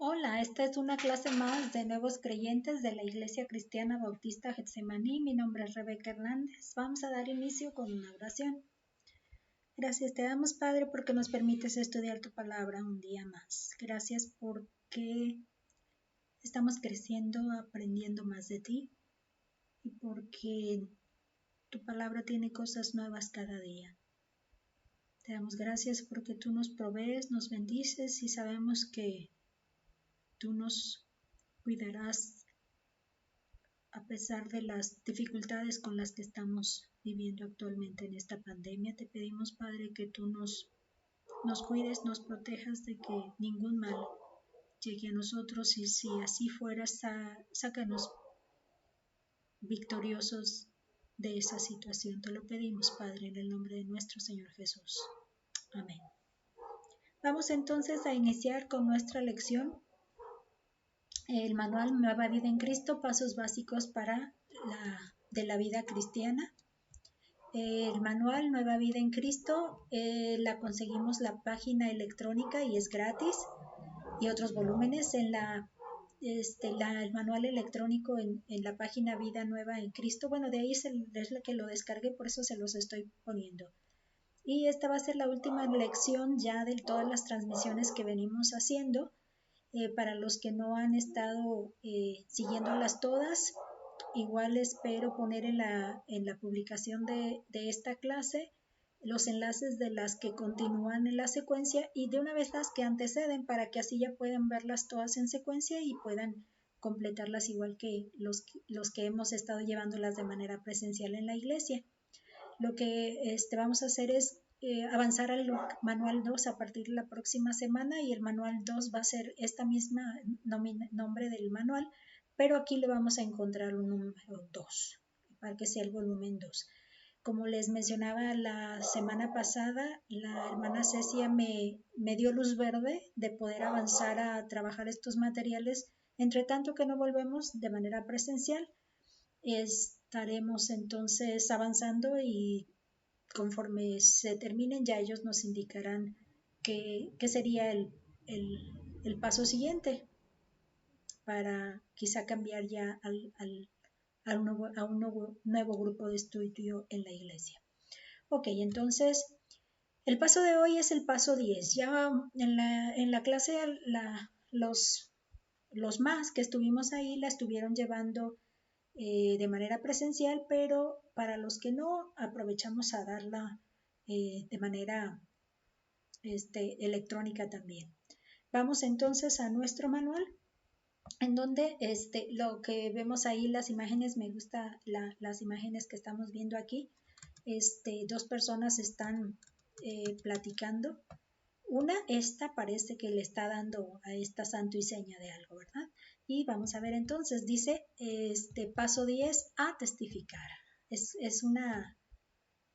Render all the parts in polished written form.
Hola, esta es una clase más de nuevos creyentes de la Iglesia Cristiana Bautista Getsemaní. Mi nombre es Rebeca Hernández. Vamos a dar inicio con una oración. Gracias te damos, Padre, porque nos permites estudiar tu palabra un día más. Gracias porque estamos creciendo, aprendiendo más de ti y porque tu palabra tiene cosas nuevas cada día. Te damos gracias porque tú nos provees, nos bendices y sabemos que tú nos cuidarás a pesar de las dificultades con las que estamos viviendo actualmente en esta pandemia. Te pedimos, Padre, que tú nos cuides, nos protejas de que ningún mal llegue a nosotros y si así fuera, sácanos victoriosos de esa situación. Te lo pedimos, Padre, en el nombre de nuestro Señor Jesús. Amén. Vamos entonces a iniciar con nuestra lección. El manual Nueva Vida en Cristo, pasos básicos de la vida cristiana. El manual Nueva Vida en Cristo la conseguimos la página electrónica y es gratis, y otros volúmenes en el manual electrónico en la página Vida Nueva en Cristo. Bueno, de ahí es la que lo descargué, por eso se los estoy poniendo. Y esta va a ser la última lección ya de todas las transmisiones que venimos haciendo. Para los que no han estado siguiéndolas todas, igual espero poner en la publicación de esta clase los enlaces de las que continúan en la secuencia y de una vez las que anteceden, para que así ya puedan verlas todas en secuencia y puedan completarlas igual que los que hemos estado llevándolas de manera presencial en la iglesia. Lo que vamos a hacer es avanzar al manual 2 a partir de la próxima semana, y el manual 2 va a ser esta misma nombre del manual, pero aquí le vamos a encontrar un número 2 para que sea el volumen 2. Como les mencionaba la semana pasada, la hermana Cecia me dio luz verde de poder avanzar a trabajar estos materiales, entre tanto que no volvemos de manera presencial. Estaremos entonces avanzando y conforme se terminen ya ellos nos indicarán qué sería el paso siguiente para quizá cambiar ya a un nuevo grupo de estudio en la iglesia. Ok, entonces el paso de hoy es el paso 10. Ya en la clase los más que estuvimos ahí la estuvieron llevando de manera presencial, pero para los que no, aprovechamos a darla de manera electrónica también. Vamos entonces a nuestro manual, en donde lo que vemos ahí, las imágenes, me gusta las imágenes que estamos viendo aquí. Dos personas están platicando. Esta parece que le está dando a esta santo y seña de algo, ¿verdad? Y vamos a ver entonces, dice, paso 10, a testificar. Es una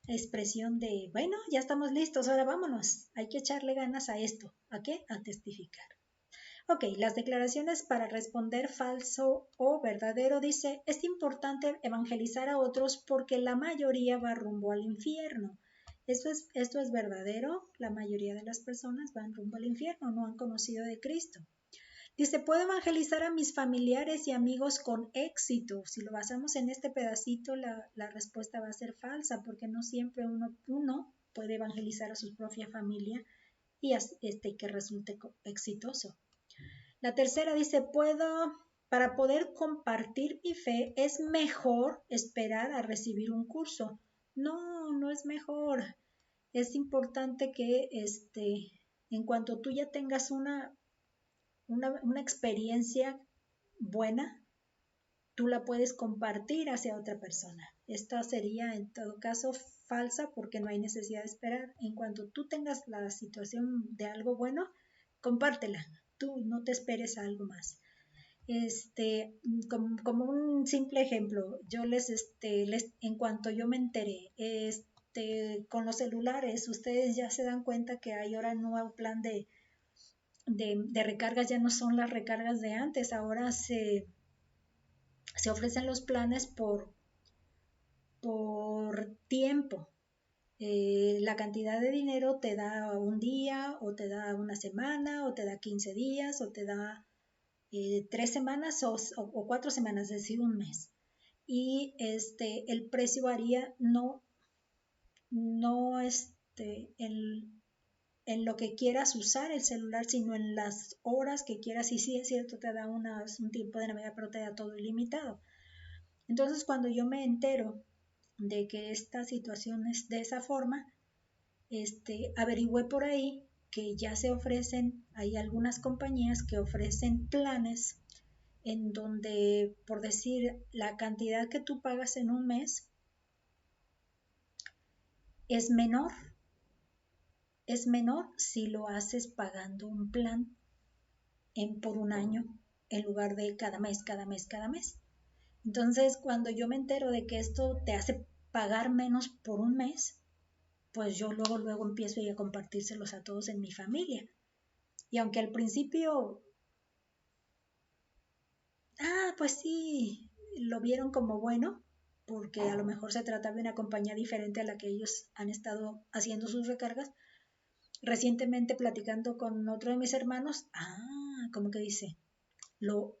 expresión de, bueno, ya estamos listos, ahora vámonos. Hay que echarle ganas a esto. ¿A qué? A testificar. Ok, las declaraciones para responder falso o verdadero. Dice, es importante evangelizar a otros porque la mayoría va rumbo al infierno. Esto es verdadero. La mayoría de las personas van rumbo al infierno, no han conocido de Cristo. Dice, puedo evangelizar a mis familiares y amigos con éxito. Si lo basamos en este pedacito, la respuesta va a ser falsa, porque no siempre uno puede evangelizar a su propia familia y que resulte exitoso. La tercera dice, para poder compartir mi fe, es mejor esperar a recibir un curso. No es mejor. Es importante que en cuanto tú ya tengas una experiencia buena, tú la puedes compartir hacia otra persona. Esta sería en todo caso falsa, porque no hay necesidad de esperar. En cuanto tú tengas la situación de algo bueno, compártela. Tú no te esperes a algo más. Como un simple ejemplo, yo en cuanto yo me enteré, con los celulares, ustedes ya se dan cuenta que hay ahora un nuevo plan de recargas, ya no son las recargas de antes, ahora se ofrecen los planes por tiempo. La cantidad de dinero te da un día, o te da una semana, o te da 15 días, o te da 3 semanas o 4 semanas, es decir, un mes. Y el precio varía no en lo que quieras usar el celular, sino en las horas que quieras. Y sí, es cierto, te da un tiempo de navegar, pero te da todo ilimitado. Entonces, cuando yo me entero de que esta situación es de esa forma, averigüé por ahí que ya se ofrecen, hay algunas compañías que ofrecen planes en donde, por decir, la cantidad que tú pagas en un mes es menor si lo haces pagando un plan por un año en lugar de cada mes. Entonces, cuando yo me entero de que esto te hace pagar menos por un mes, pues yo luego empiezo a compartírselos a todos en mi familia. Y aunque al principio, pues sí, lo vieron como bueno, porque a lo mejor se trataba de una compañía diferente a la que ellos han estado haciendo sus recargas. Recientemente platicando con otro de mis hermanos, como que dice, lo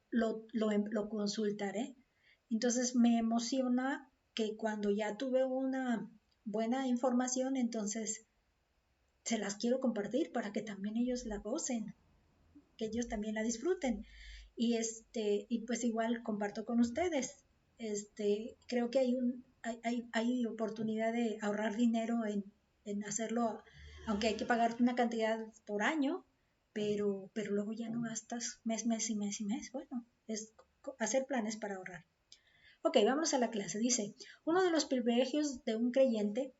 consultaré. Entonces me emociona que cuando ya tuve una buena información, entonces se las quiero compartir para que también ellos la gocen, que ellos también la disfruten. Y pues igual comparto con ustedes. Creo que hay oportunidad de ahorrar dinero en hacerlo, aunque hay que pagar una cantidad por año, pero luego ya no gastas mes y mes. Bueno, es hacer planes para ahorrar. Ok, vamos a la clase. Dice, uno de los privilegios de un creyente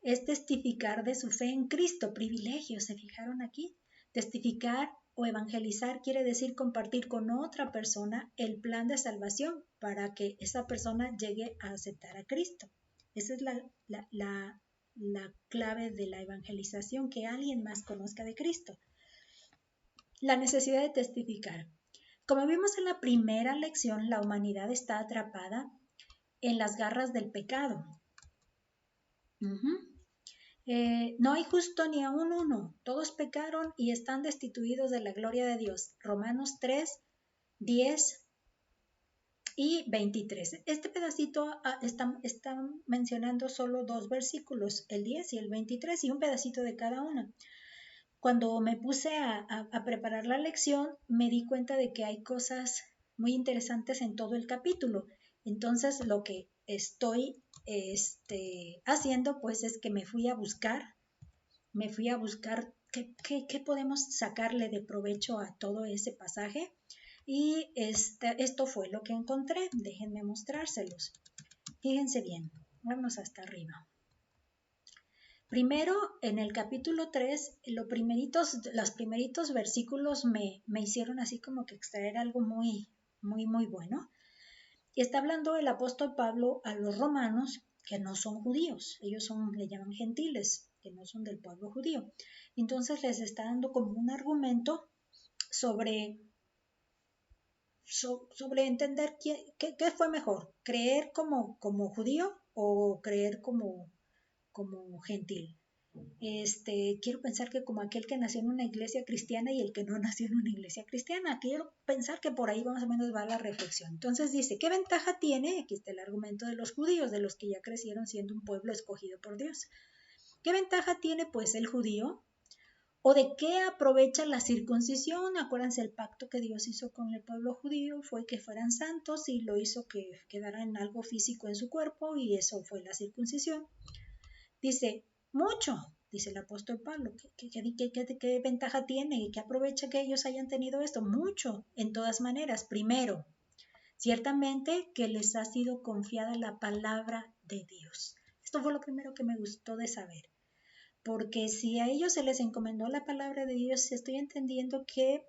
es testificar de su fe en Cristo. Privilegios, ¿se fijaron aquí? Testificar o evangelizar quiere decir compartir con otra persona el plan de salvación para que esa persona llegue a aceptar a Cristo. Esa es la clave de la evangelización, que alguien más conozca de Cristo. La necesidad de testificar. Como vimos en la primera lección, la humanidad está atrapada en las garras del pecado. No hay justo ni aún uno, todos pecaron y están destituidos de la gloria de Dios. Romanos 3, 10 y 23. Este pedacito está mencionando solo 2 versículos, el 10 y el 23, y un pedacito de cada uno. Cuando me puse a preparar la lección, me di cuenta de que hay cosas muy interesantes en todo el capítulo. Entonces, lo que estoy haciendo, pues, es que me fui a buscar qué podemos sacarle de provecho a todo ese pasaje. Y esto fue lo que encontré. Déjenme mostrárselos. Fíjense bien, vamos hasta arriba. Primero, en el capítulo 3, los primeritos versículos me hicieron así como que extraer algo muy bueno. Y está hablando el apóstol Pablo a los romanos que no son judíos. Ellos le llaman gentiles, que no son del pueblo judío. Entonces les está dando como un argumento sobre entender qué fue mejor, creer como judío o creer como gentil. Quiero pensar que como aquel que nació en una iglesia cristiana y el que no nació en una iglesia cristiana, quiero pensar que por ahí más o menos va la reflexión. Entonces dice, ¿qué ventaja tiene? Aquí está el argumento de los judíos, de los que ya crecieron siendo un pueblo escogido por Dios. ¿Qué ventaja tiene pues el judío? ¿O de qué aprovecha la circuncisión? Acuérdense, el pacto que Dios hizo con el pueblo judío fue que fueran santos y lo hizo que quedaran algo físico en su cuerpo, y eso fue la circuncisión. Dice, mucho, dice el apóstol Pablo, ¿qué ventaja tiene y qué aprovecha que ellos hayan tenido esto? Mucho, en todas maneras. Primero, ciertamente que les ha sido confiada la palabra de Dios. Esto fue lo primero que me gustó de saber. Porque si a ellos se les encomendó la palabra de Dios, estoy entendiendo que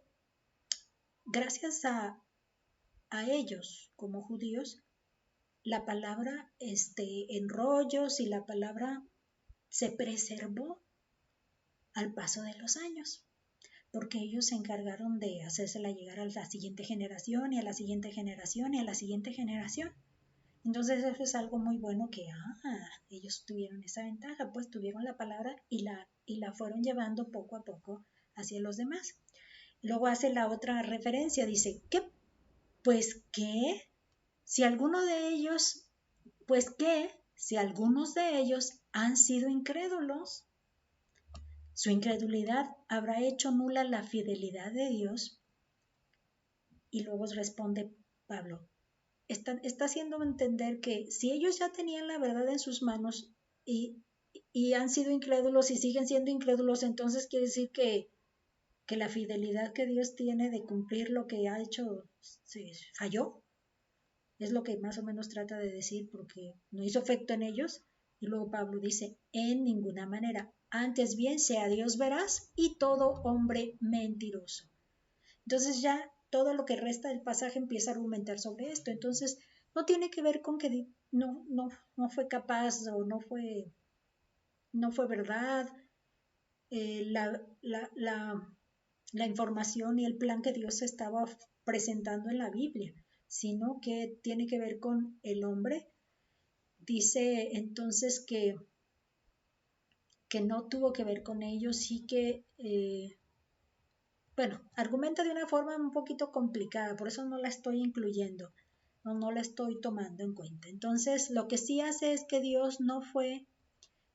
gracias a ellos como judíos, la palabra en rollos y la palabra se preservó al paso de los años, porque ellos se encargaron de hacérsela llegar a la siguiente generación y a la siguiente generación y a la siguiente generación. Entonces eso es algo muy bueno, que ellos tuvieron esa ventaja, pues tuvieron la palabra y la fueron llevando poco a poco hacia los demás. luego hace la otra referencia, dice, ¿qué? Pues qué, si alguno de ellos, pues qué, si algunos de ellos han sido incrédulos, su incredulidad habrá hecho nula la fidelidad de Dios. Y luego responde Pablo, está haciendo entender que si ellos ya tenían la verdad en sus manos y han sido incrédulos y siguen siendo incrédulos, entonces quiere decir que la fidelidad que Dios tiene de cumplir lo que ha hecho se falló. Es lo que más o menos trata de decir, porque no hizo efecto en ellos. Y luego Pablo dice, en ninguna manera, antes bien sea Dios veraz y todo hombre mentiroso. Entonces ya todo lo que resta del pasaje empieza a argumentar sobre esto. Entonces no tiene que ver con que no fue capaz o no fue verdad la información y el plan que Dios estaba presentando en la Biblia, sino que tiene que ver con el hombre. Dice entonces que no tuvo que ver con ellos y que, bueno, argumenta de una forma un poquito complicada, por eso no la estoy incluyendo, no la estoy tomando en cuenta. Entonces, lo que sí hace es que Dios no fue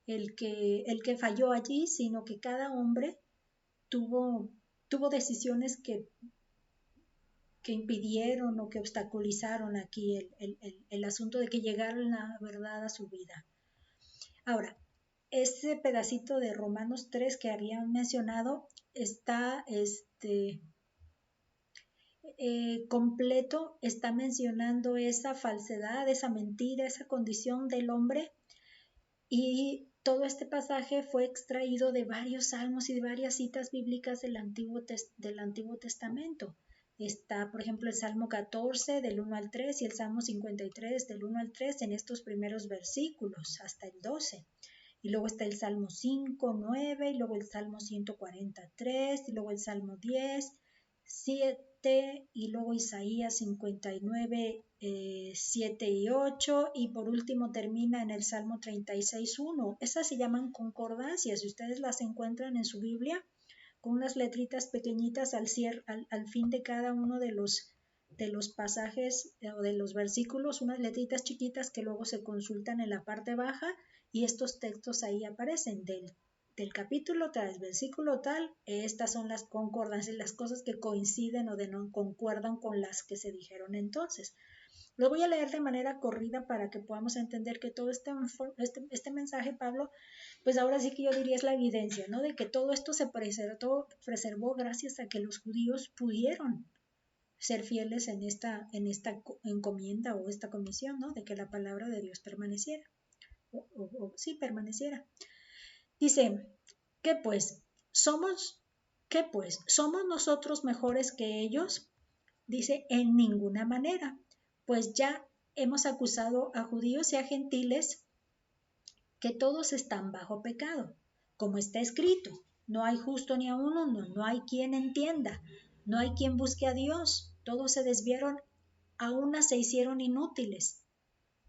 el que falló allí, sino que cada hombre tuvo decisiones que impidieron o que obstaculizaron aquí el asunto de que llegara la verdad a su vida. Ahora, ese pedacito de Romanos 3 que habían mencionado está completo, está mencionando esa falsedad, esa mentira, esa condición del hombre, y todo este pasaje fue extraído de varios salmos y de varias citas bíblicas del Antiguo Testamento. Está, por ejemplo, el Salmo 14 del 1 al 3 y el Salmo 53 del 1 al 3 en estos primeros versículos hasta el 12. Y luego está el Salmo 5, 9, y luego el Salmo 143, y luego el Salmo 10, 7, y luego Isaías 59, 7 y 8, y por último termina en el Salmo 36, 1. Esas se llaman concordancias, y ustedes las encuentran en su Biblia con unas letritas pequeñitas al fin de cada uno de los pasajes o de los versículos, unas letritas chiquitas que luego se consultan en la parte baja, y estos textos ahí aparecen del capítulo tal, versículo tal. Estas son las concordancias, las cosas que coinciden o no concuerdan con las que se dijeron entonces. Lo voy a leer de manera corrida para que podamos entender que todo este mensaje, Pablo, pues ahora sí que yo diría es la evidencia, ¿no? De que todo esto se preservó gracias a que los judíos pudieron ser fieles en esta encomienda o esta comisión, ¿no? De que la palabra de Dios permaneciera. Sí, permaneciera. Dice, ¿qué pues? ¿Somos nosotros mejores que ellos? Dice, en ninguna manera, pues ya hemos acusado a judíos y a gentiles que todos están bajo pecado, como está escrito, no hay justo ni aun uno, no hay quien entienda, no hay quien busque a Dios, todos se desviaron, a una se hicieron inútiles.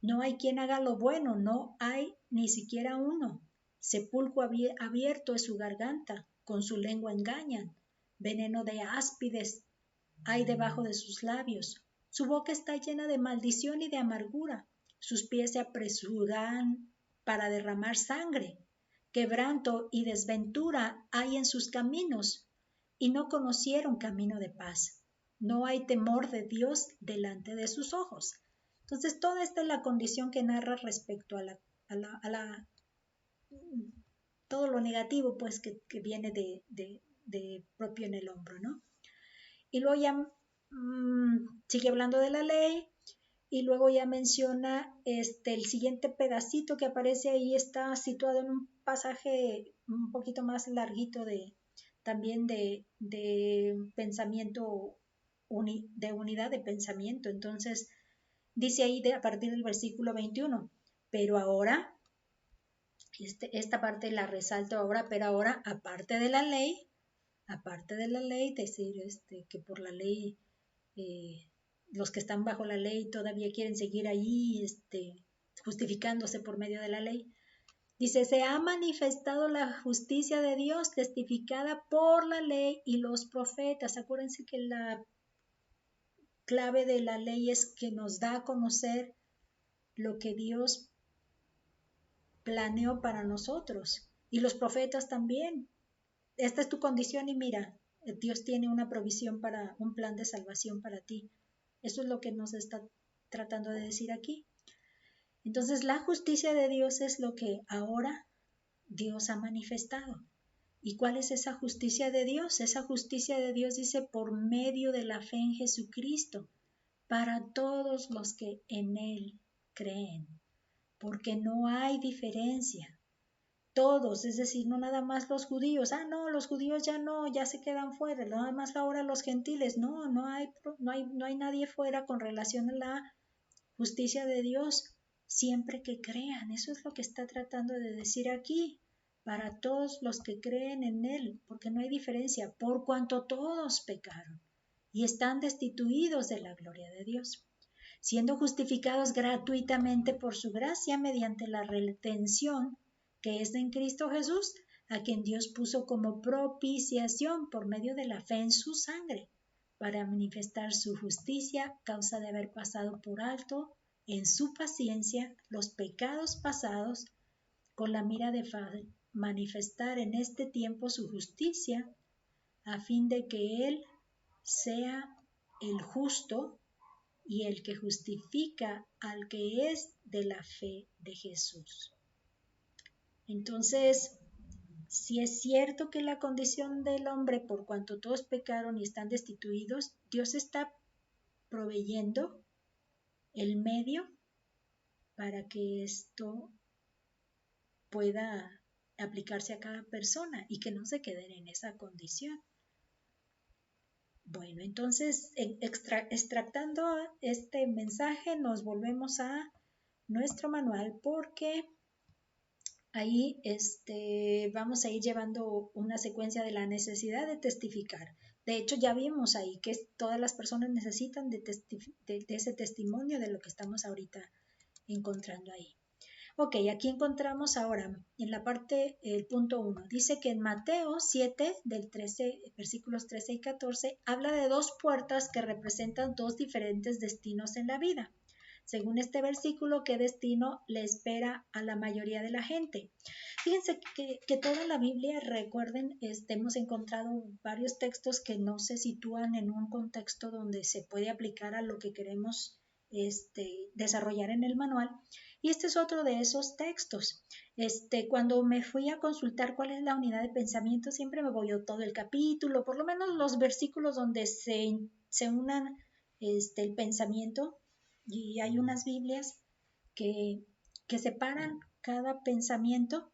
No hay quien haga lo bueno, no hay ni siquiera uno. Sepulcro abierto es su garganta, con su lengua engañan. Veneno de áspides hay debajo de sus labios. Su boca está llena de maldición y de amargura. Sus pies se apresuran para derramar sangre. Quebranto y desventura hay en sus caminos, y no conocieron camino de paz. No hay temor de Dios delante de sus ojos. Entonces, toda esta es la condición que narra respecto a todo lo negativo, pues, que viene de propio en el hombro, ¿no? Y luego ya sigue hablando de la ley, y luego ya menciona el siguiente pedacito que aparece ahí, está situado en un pasaje un poquito más larguito también de pensamiento, de unidad de pensamiento. Entonces, dice ahí a partir del versículo 21, pero ahora, esta parte la resalto ahora, pero ahora, aparte de la ley, decir que por la ley, los que están bajo la ley todavía quieren seguir ahí justificándose por medio de la ley. Dice, se ha manifestado la justicia de Dios testificada por la ley y los profetas. Acuérdense que la clave de la ley es que nos da a conocer lo que Dios planeó para nosotros. Y los profetas también. Esta es tu condición y mira, Dios tiene una provisión para un plan de salvación para ti. Eso es lo que nos está tratando de decir aquí. Entonces, la justicia de Dios es lo que ahora Dios ha manifestado. ¿Y cuál es esa justicia de Dios? Esa justicia de Dios dice por medio de la fe en Jesucristo, para todos los que en Él creen, porque no hay diferencia. Todos, es decir, no nada más los judíos. No, los judíos ya no, ya se quedan fuera. Nada más ahora los gentiles. No hay nadie fuera con relación a la justicia de Dios, siempre que crean. Eso es lo que está tratando de decir aquí, para todos los que creen en Él, porque no hay diferencia, por cuanto todos pecaron y están destituidos de la gloria de Dios, siendo justificados gratuitamente por su gracia mediante la redención que es en Cristo Jesús, a quien Dios puso como propiciación por medio de la fe en su sangre, para manifestar su justicia, causa de haber pasado por alto en su paciencia los pecados pasados, con la mira de manifestar en este tiempo su justicia, a fin de que Él sea el justo y el que justifica al que es de la fe de Jesús. Entonces, si es cierto que la condición del hombre, por cuanto todos pecaron y están destituidos, Dios está proveyendo el medio para que esto pueda aplicarse a cada persona y que no se queden en esa condición. Bueno, entonces, extractando este mensaje, nos volvemos a nuestro manual porque ahí vamos a ir llevando una secuencia de la necesidad de testificar. De hecho, ya vimos ahí que todas las personas necesitan de ese testimonio de lo que estamos ahorita encontrando ahí. Ok, aquí encontramos ahora en la parte, el punto 1, dice que en Mateo 7, del 13, versículos 13 y 14, habla de dos puertas que representan dos diferentes destinos en la vida. Según este versículo, ¿qué destino le espera a la mayoría de la gente? Fíjense que toda la Biblia, recuerden, hemos encontrado varios textos que no se sitúan en un contexto donde se puede aplicar a lo que queremos desarrollar en el manual. Y este es otro de esos textos. Cuando me fui a consultar cuál es la unidad de pensamiento, siempre me voy a todo el capítulo, por lo menos los versículos donde se unan el pensamiento. Y hay unas Biblias que separan cada pensamiento,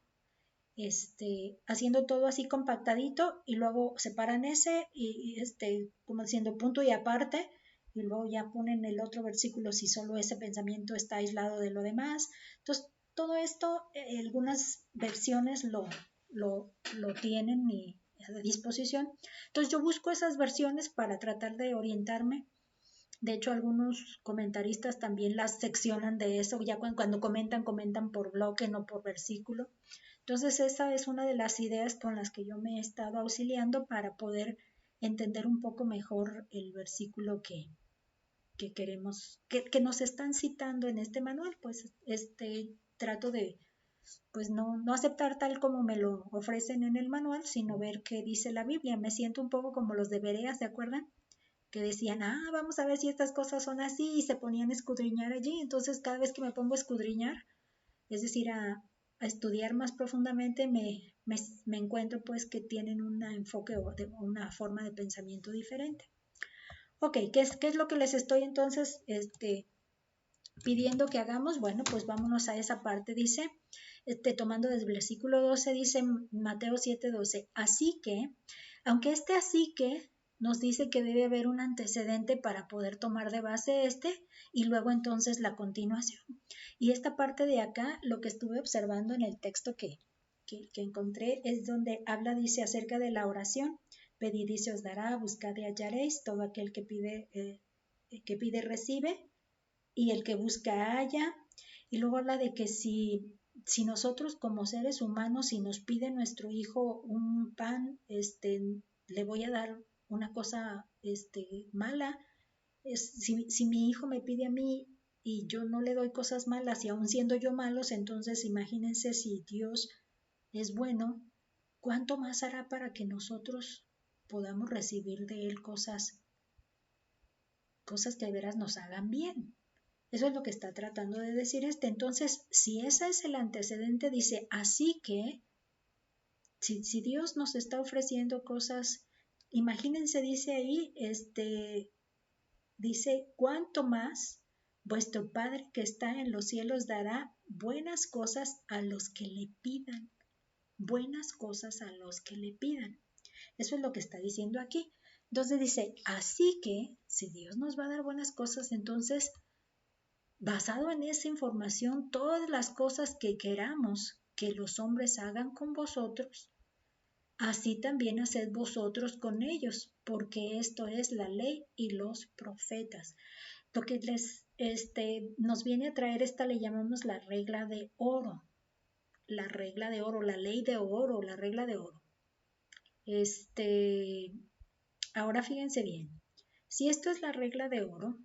haciendo todo así compactadito, y luego separan ese y como diciendo punto y aparte, y luego ya ponen el otro versículo si solo ese pensamiento está aislado de lo demás. Entonces, todo esto, algunas versiones lo tienen a disposición. Entonces, yo busco esas versiones para tratar de orientarme. De hecho, algunos comentaristas también las seccionan de eso, ya cuando comentan por bloque, no por versículo. Entonces, esa es una de las ideas con las que yo me he estado auxiliando para poder entender un poco mejor el versículo que queremos, que nos están citando en este manual. Pues trato de pues no aceptar tal como me lo ofrecen en el manual, sino ver qué dice la Biblia. Me siento un poco como los de Berea, ¿se acuerdan? Que decían, vamos a ver si estas cosas son así, y se ponían a escudriñar allí. Entonces, cada vez que me pongo a escudriñar, es decir, a estudiar más profundamente, me encuentro pues que tienen un enfoque o una forma de pensamiento diferente. Ok, ¿qué es lo que les estoy entonces pidiendo que hagamos? Bueno, pues vámonos a esa parte. Dice, tomando desde el versículo 12, dice Mateo 7:12, así que, aunque así que nos dice que debe haber un antecedente para poder tomar de base y luego entonces la continuación. Y esta parte de acá, lo que estuve observando en el texto que encontré, es donde habla, dice, acerca de la oración. Pedid y se os dará, buscad y hallaréis, todo aquel que pide recibe, y el que busca halla. Y luego habla de que si si nosotros como seres humanos, si nos pide nuestro hijo un pan, le voy a dar una cosa mala. Si mi hijo me pide a mí y yo no le doy cosas malas y aún siendo yo malos, entonces imagínense si Dios es bueno, ¿cuánto más hará para que nosotros podamos recibir de Él cosas que de veras nos hagan bien? Eso es lo que está tratando de decir Entonces, si ese es el antecedente, dice, así que, si Dios nos está ofreciendo cosas, imagínense, dice ahí, dice, ¿cuánto más vuestro Padre que está en los cielos dará buenas cosas a los que le pidan? Buenas cosas a los que le pidan. Eso es lo que está diciendo aquí. Entonces dice, así que, si Dios nos va a dar buenas cosas, entonces, basado en esa información, todas las cosas que queramos que los hombres hagan con vosotros, así también haced vosotros con ellos, porque esto es la ley y los profetas. Lo que nos viene a traer le llamamos la regla de oro. La regla de oro, la ley de oro, la regla de oro. Ahora fíjense bien. Si esto es la regla de oro,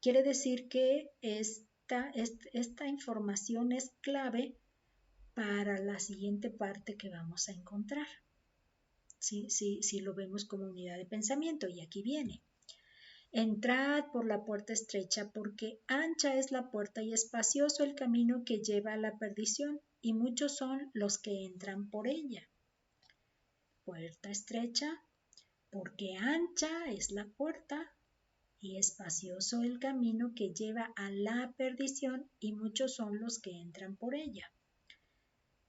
quiere decir que esta información es clave para la siguiente parte que vamos a encontrar. Si lo vemos como unidad de pensamiento, y aquí viene. Entrad por la puerta estrecha, porque ancha es la puerta y espacioso el camino que lleva a la perdición, y muchos son los que entran por ella. Puerta estrecha, porque ancha es la puerta y espacioso el camino que lleva a la perdición, y muchos son los que entran por ella.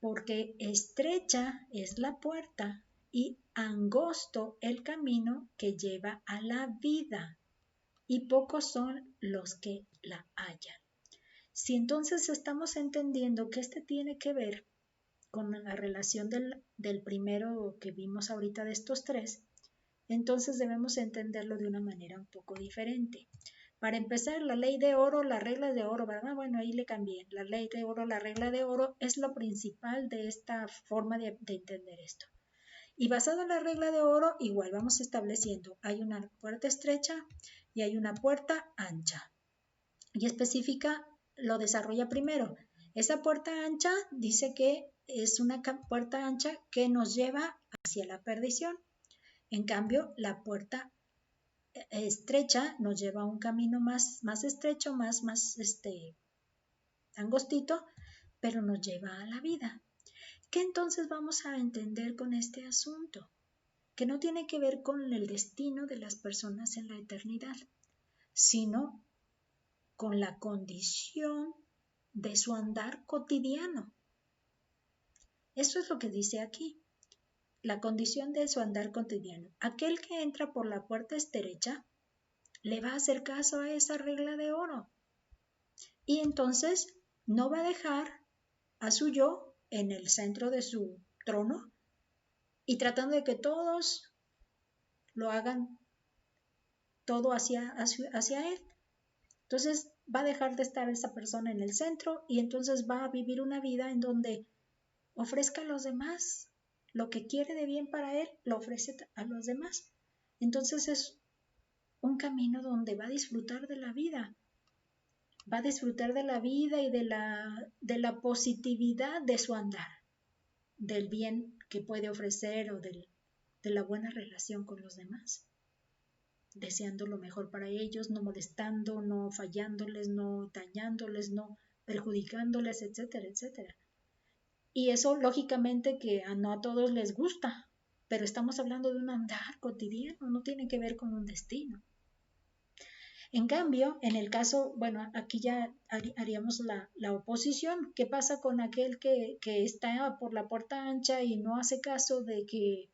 Porque estrecha es la puerta y angosto el camino que lleva a la vida, y pocos son los que la hallan. Si entonces estamos entendiendo que tiene que ver con la relación del primero que vimos ahorita de estos tres, entonces debemos entenderlo de una manera un poco diferente. Para empezar, la ley de oro, la regla de oro, ¿verdad? Bueno, ahí le cambié. La ley de oro, la regla de oro es lo principal de esta forma de entender esto. Y basado en la regla de oro, igual vamos estableciendo, hay una puerta estrecha y hay una puerta ancha. Y específica lo desarrolla primero. Esa puerta ancha dice que es una puerta ancha que nos lleva hacia la perdición. En cambio, la puerta estrecha nos lleva a un camino más estrecho, más angostito, pero nos lleva a la vida. ¿Qué entonces vamos a entender con este asunto? Que no tiene que ver con el destino de las personas en la eternidad, sino con la condición de su andar cotidiano. Eso es lo que dice aquí, la condición de su andar cotidiano. Aquel que entra por la puerta estrecha le va a hacer caso a esa regla de oro, y entonces no va a dejar a su yo en el centro de su trono y tratando de que todos lo hagan todo hacia él. Entonces va a dejar de estar esa persona en el centro y entonces va a vivir una vida en donde ofrezca a los demás lo que quiere de bien para él, lo ofrece a los demás. Entonces es un camino donde va a disfrutar de la vida, va a disfrutar de la vida y de la positividad de su andar, del bien que puede ofrecer o de la buena relación con los demás, deseando lo mejor para ellos, no molestando, no fallándoles, no dañándoles, no perjudicándoles, etcétera, etcétera. Y eso lógicamente que no a todos les gusta, pero estamos hablando de un andar cotidiano, no tiene que ver con un destino. En cambio, en el caso, bueno, aquí ya haríamos la oposición. ¿Qué pasa con aquel que está por la puerta ancha y no hace caso de que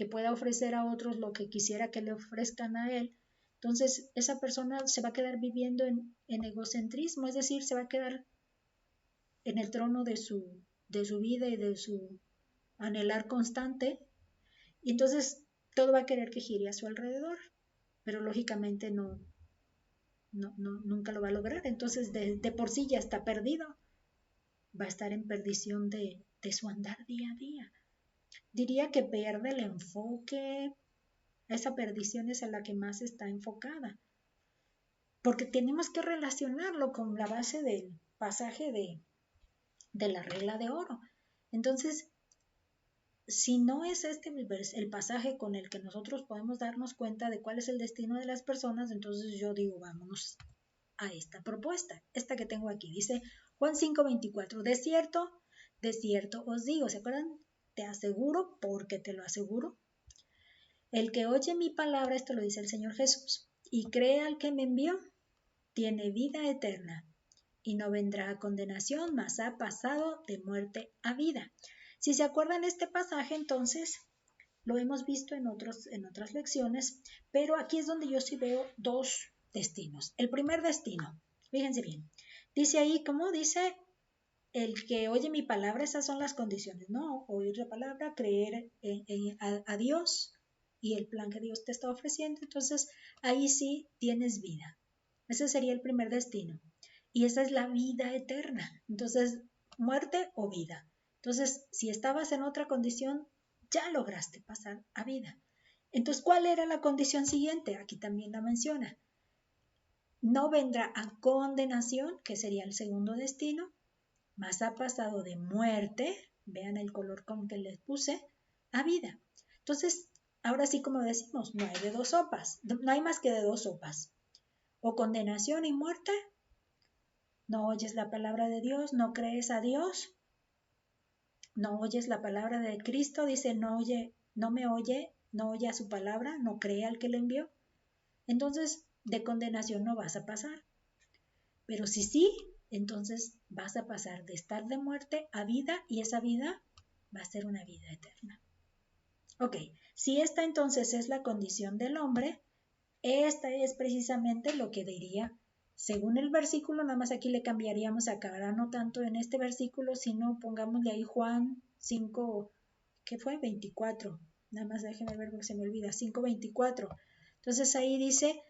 pueda ofrecer a otros lo que quisiera que le ofrezcan a él? Entonces, esa persona se va a quedar viviendo en egocentrismo, es decir, se va a quedar en el trono de su vida y de su anhelar constante, y entonces todo va a querer que gire a su alrededor, pero lógicamente nunca lo va a lograr. Entonces de por sí ya está perdido, va a estar en perdición de su andar día a día. Diría que pierde el enfoque, esa perdición es a la que más está enfocada, porque tenemos que relacionarlo con la base del pasaje de la regla de oro. Entonces, si no es este el pasaje con el que nosotros podemos darnos cuenta de cuál es el destino de las personas, entonces yo digo, vámonos a esta propuesta, esta que tengo aquí. Dice Juan 5:24, de cierto os digo, ¿se acuerdan? Te aseguro porque te lo aseguro. El que oye mi palabra, esto lo dice el Señor Jesús, y cree al que me envió, tiene vida eterna y no vendrá a condenación, mas ha pasado de muerte a vida. Si se acuerdan este pasaje, entonces lo hemos visto en otras lecciones, pero aquí es donde yo sí veo dos destinos. El primer destino, fíjense bien, dice ahí, ¿cómo dice? El que oye mi palabra, esas son las condiciones, ¿no? Oír la palabra, creer a Dios y el plan que Dios te está ofreciendo, entonces ahí sí tienes vida. Ese sería el primer destino. Y esa es la vida eterna. Entonces, muerte o vida. Entonces, si estabas en otra condición, ya lograste pasar a vida. Entonces, ¿cuál era la condición siguiente? Aquí también la menciona. No vendrá a condenación, que sería el segundo destino, mas ha pasado de muerte, vean el color con que les puse, a vida. Entonces, ahora sí como decimos, no hay de dos sopas, no hay más que de dos sopas. O condenación y muerte, no oyes la palabra de Dios, no crees a Dios, no oyes la palabra de Cristo, dice, no me oye, no oye a su palabra, no cree al que le envió. Entonces, de condenación no vas a pasar. Pero si sí, entonces vas a pasar de estar de muerte a vida y esa vida va a ser una vida eterna. Ok, si esta entonces es la condición del hombre, esta es precisamente lo que diría, según el versículo, nada más aquí le cambiaríamos acá, no tanto en este versículo, sino pongámosle ahí Juan 5, ¿qué fue? 24, nada más déjenme ver porque se me olvida, 5:24. Entonces ahí dice,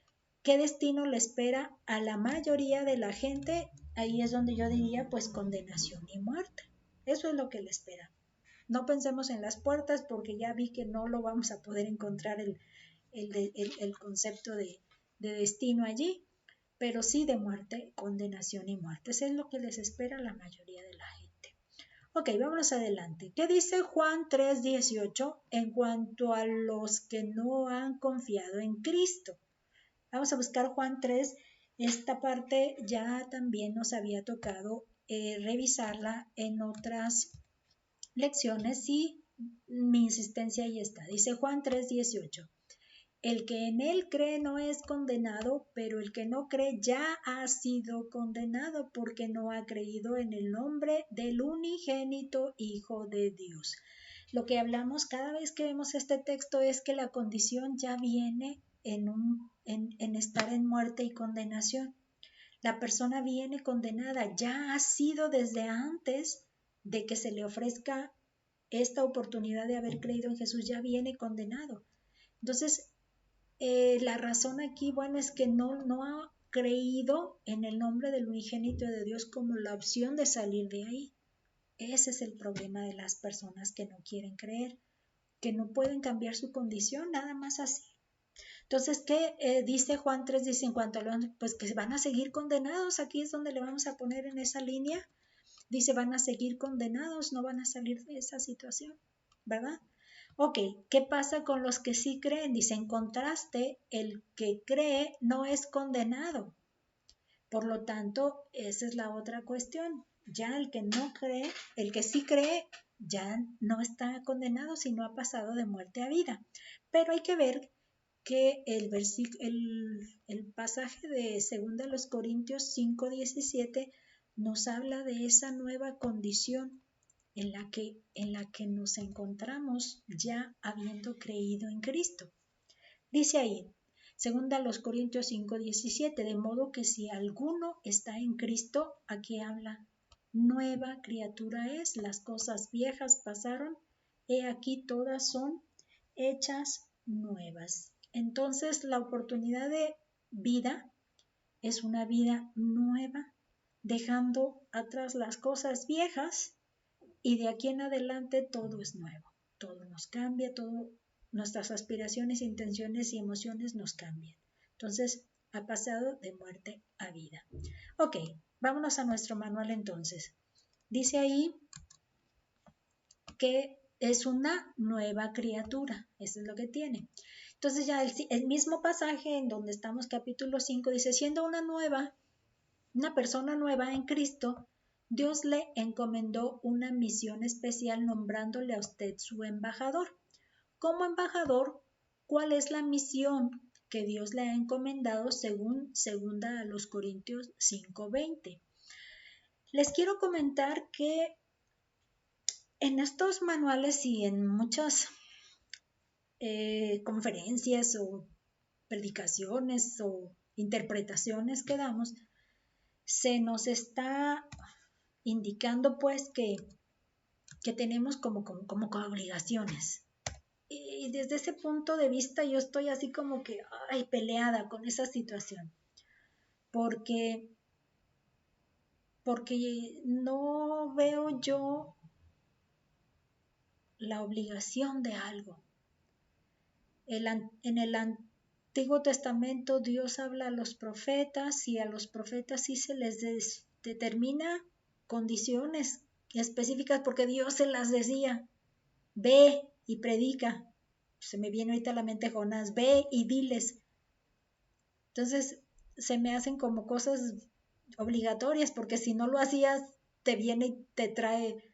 ¿qué destino le espera a la mayoría de la gente? Ahí es donde yo diría, pues condenación y muerte. Eso es lo que le espera. No pensemos en las puertas porque ya vi que no lo vamos a poder encontrar el concepto de destino allí, pero sí de muerte, condenación y muerte. Eso es lo que les espera a la mayoría de la gente. Ok, vámonos adelante. ¿Qué dice Juan 3:18 en cuanto a los que no han confiado en Cristo? Vamos a buscar Juan 3. Esta parte ya también nos había tocado revisarla en otras lecciones y mi insistencia ahí está. Dice Juan 3:18. El que en él cree no es condenado, pero el que no cree ya ha sido condenado porque no ha creído en el nombre del unigénito Hijo de Dios. Lo que hablamos cada vez que vemos este texto es que la condición ya viene en estar en muerte y condenación. La persona viene condenada, ya ha sido desde antes de que se le ofrezca esta oportunidad de haber creído en Jesús, ya viene condenado. Entonces, la razón aquí, bueno, es que no ha creído en el nombre del unigénito de Dios como la opción de salir de ahí. Ese es el problema de las personas que no quieren creer, que no pueden cambiar su condición nada más así. Entonces, ¿qué dice Juan 3? Dice en cuanto a los, pues que van a seguir condenados, aquí es donde le vamos a poner en esa línea. Dice, van a seguir condenados, no van a salir de esa situación, ¿verdad? Ok, ¿qué pasa con los que sí creen? Dice, en contraste, el que cree no es condenado. Por lo tanto, esa es la otra cuestión. Ya el que no cree, el que sí cree, ya no está condenado, sino ha pasado de muerte a vida. Pero hay que ver que el pasaje de 2 Corintios 5:17 nos habla de esa nueva condición en la que nos encontramos ya habiendo creído en Cristo. Dice ahí, 2 Corintios 5:17, de modo que si alguno está en Cristo, aquí habla, nueva criatura es, las cosas viejas pasaron, he aquí todas son hechas nuevas. Entonces la oportunidad de vida es una vida nueva, dejando atrás las cosas viejas y de aquí en adelante todo es nuevo. Todo nos cambia, todo, nuestras aspiraciones, intenciones y emociones nos cambian. Entonces, ha pasado de muerte a vida. Ok, vámonos a nuestro manual entonces. Dice ahí que es una nueva criatura, eso es lo que tiene. Entonces ya el mismo pasaje en donde estamos, capítulo 5, dice, siendo una persona nueva en Cristo, Dios le encomendó una misión especial nombrándole a usted su embajador. Como embajador, ¿cuál es la misión que Dios le ha encomendado según 2 Corintios 5:20? Les quiero comentar que en estos manuales y en muchas conferencias o predicaciones o interpretaciones que damos, se nos está indicando pues que tenemos como obligaciones. Y desde ese punto de vista yo estoy así como que peleada con esa situación. Porque no veo yo la obligación de algo. En el Antiguo Testamento Dios habla a los profetas y a los profetas sí se les determina condiciones específicas porque Dios se las decía. Ve y predica. Se me viene ahorita a la mente Jonás. Ve y diles. Entonces se me hacen como cosas obligatorias porque si no lo hacías te viene y te trae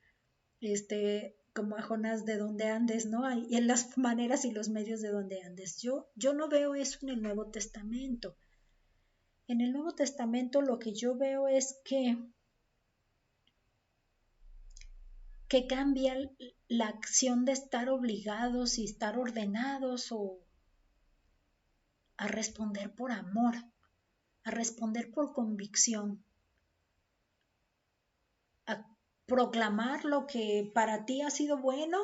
como a Jonás de donde andes, ¿no? Y en las maneras y los medios de donde andes. Yo no veo eso en el Nuevo Testamento. En el Nuevo Testamento lo que yo veo es que cambia la acción de estar obligados y estar ordenados o a responder por amor, a responder por convicción, a proclamar lo que para ti ha sido bueno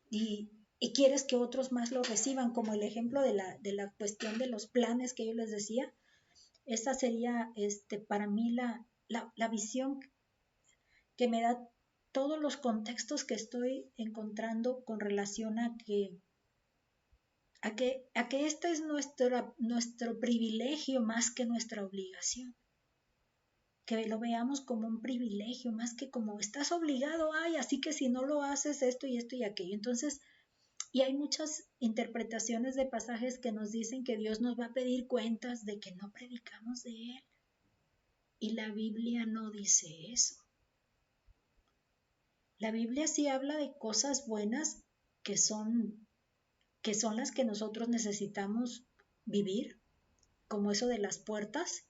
y quieres que otros más lo reciban, como el ejemplo de la cuestión de los planes que yo les decía. Esa sería para mí la visión que me da todos los contextos que estoy encontrando con relación a que este es nuestro privilegio más que nuestra obligación. Que lo veamos como un privilegio más que como estás obligado, así que si no lo haces esto y aquello. Entonces, y hay muchas interpretaciones de pasajes que nos dicen que Dios nos va a pedir cuentas de que no predicamos de Él. Y la Biblia no dice eso. La Biblia sí habla de cosas buenas que son las que nosotros necesitamos vivir, como eso de las puertas.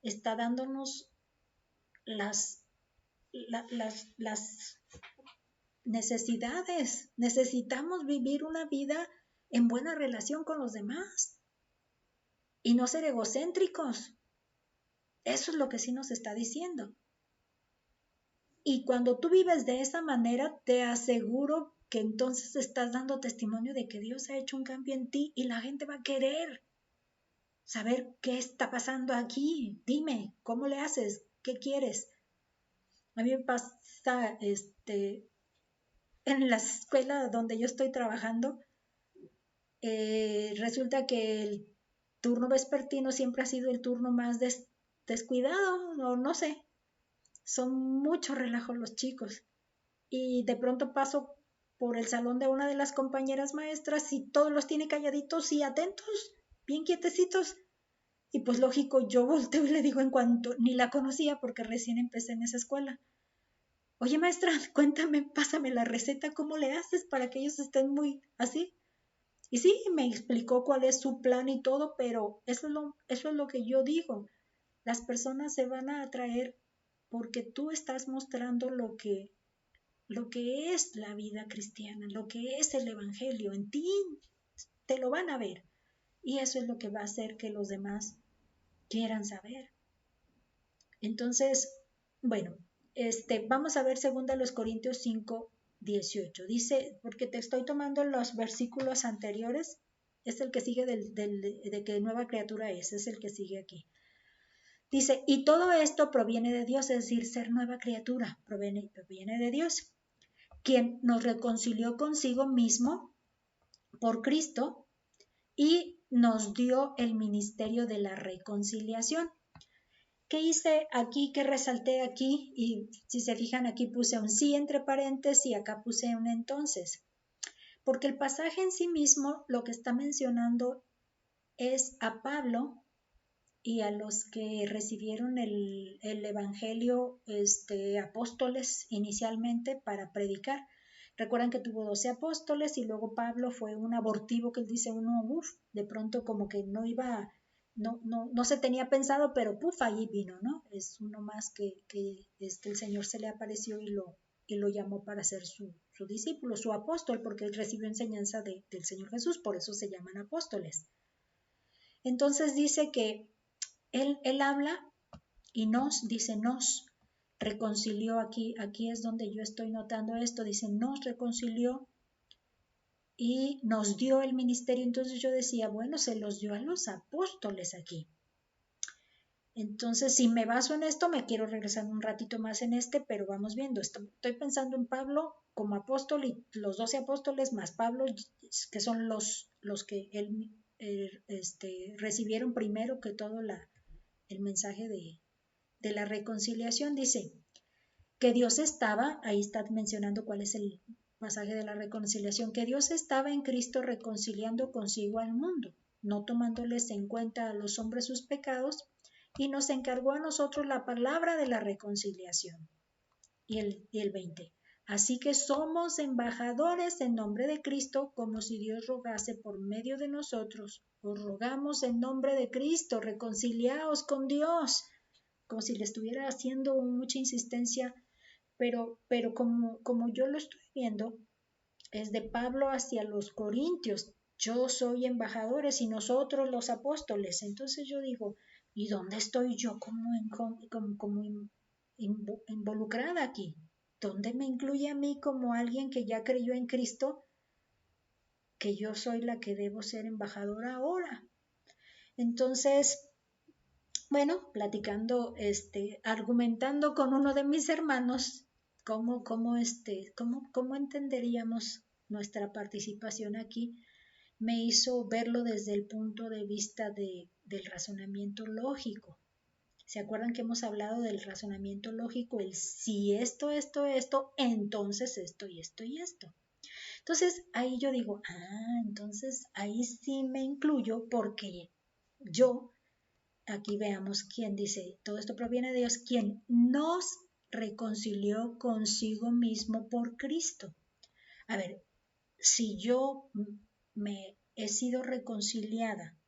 Está dándonos las necesidades. Necesitamos vivir una vida en buena relación con los demás y no ser egocéntricos. Eso es lo que sí nos está diciendo. Y cuando tú vives de esa manera, te aseguro que entonces estás dando testimonio de que Dios ha hecho un cambio en ti y la gente va a querer saber qué está pasando aquí. Dime, ¿cómo le haces? ¿Qué quieres? A mí me pasa, en la escuela donde yo estoy trabajando, resulta que el turno vespertino siempre ha sido el turno más descuidado, o no sé, son mucho relajo los chicos. Y de pronto paso por el salón de una de las compañeras maestras y todos los tiene calladitos y atentos, bien quietecitos. Y pues lógico, yo volteo y le digo en cuanto, ni la conocía porque recién empecé en esa escuela. Oye maestra, cuéntame, pásame la receta, ¿cómo le haces para que ellos estén muy así? Y sí, me explicó cuál es su plan y todo, pero eso es lo que yo digo. Las personas se van a atraer porque tú estás mostrando lo que es la vida cristiana, lo que es el evangelio. En ti te lo van a ver. Y eso es lo que va a hacer que los demás quieran saber. Entonces, bueno, vamos a ver 2 Corintios 5:18. Dice, porque te estoy tomando los versículos anteriores, es el que sigue de que nueva criatura es el que sigue aquí. Dice, y todo esto proviene de Dios, es decir, ser nueva criatura, proviene de Dios, quien nos reconcilió consigo mismo por Cristo y nos dio el ministerio de la reconciliación. ¿Qué hice aquí? ¿Qué resalté aquí? Y si se fijan, aquí puse un sí entre paréntesis y acá puse un entonces. Porque el pasaje en sí mismo lo que está mencionando es a Pablo y a los que recibieron el evangelio, apóstoles inicialmente para predicar. Recuerdan que tuvo 12 apóstoles y luego Pablo fue un abortivo que él dice uno, de pronto como que no iba, no se tenía pensado, pero ahí vino, ¿no? Es uno más que el Señor se le apareció y lo llamó para ser su discípulo, su apóstol, porque él recibió enseñanza del Señor Jesús, por eso se llaman apóstoles. Entonces dice que él habla y dice nos reconcilió aquí es donde yo estoy notando esto, dice nos reconcilió y nos dio el ministerio. Entonces yo decía, bueno, se los dio a los apóstoles aquí. Entonces, si me baso en esto, me quiero regresar un ratito más en pero vamos viendo esto. Estoy pensando en Pablo como apóstol y los 12 apóstoles más Pablo, que son los que él recibieron primero que todo el mensaje de la reconciliación. Dice que Dios estaba, ahí está mencionando cuál es el pasaje de la reconciliación, que Dios estaba en Cristo reconciliando consigo al mundo, no tomándoles en cuenta a los hombres sus pecados, y nos encargó a nosotros la palabra de la reconciliación. Y el 20. Así que somos embajadores en nombre de Cristo, como si Dios rogase por medio de nosotros. Os rogamos en nombre de Cristo, reconciliaos con Dios, como si le estuviera haciendo mucha insistencia, pero como yo lo estoy viendo, es de Pablo hacia los corintios. Yo soy embajadores y nosotros los apóstoles. Entonces yo digo, ¿y dónde estoy yo como involucrada aquí? ¿Dónde me incluye a mí como alguien que ya creyó en Cristo, que yo soy la que debo ser embajadora ahora? Entonces, bueno, platicando, argumentando con uno de mis hermanos, cómo entenderíamos nuestra participación aquí, me hizo verlo desde el punto de vista del razonamiento lógico. ¿Se acuerdan que hemos hablado del razonamiento lógico? El si esto, entonces esto y esto y esto. Entonces ahí yo digo, entonces ahí sí me incluyo porque yo, aquí veamos quién dice, todo esto proviene de Dios, quien nos reconcilió consigo mismo por Cristo. A ver, si yo me he sido reconciliada,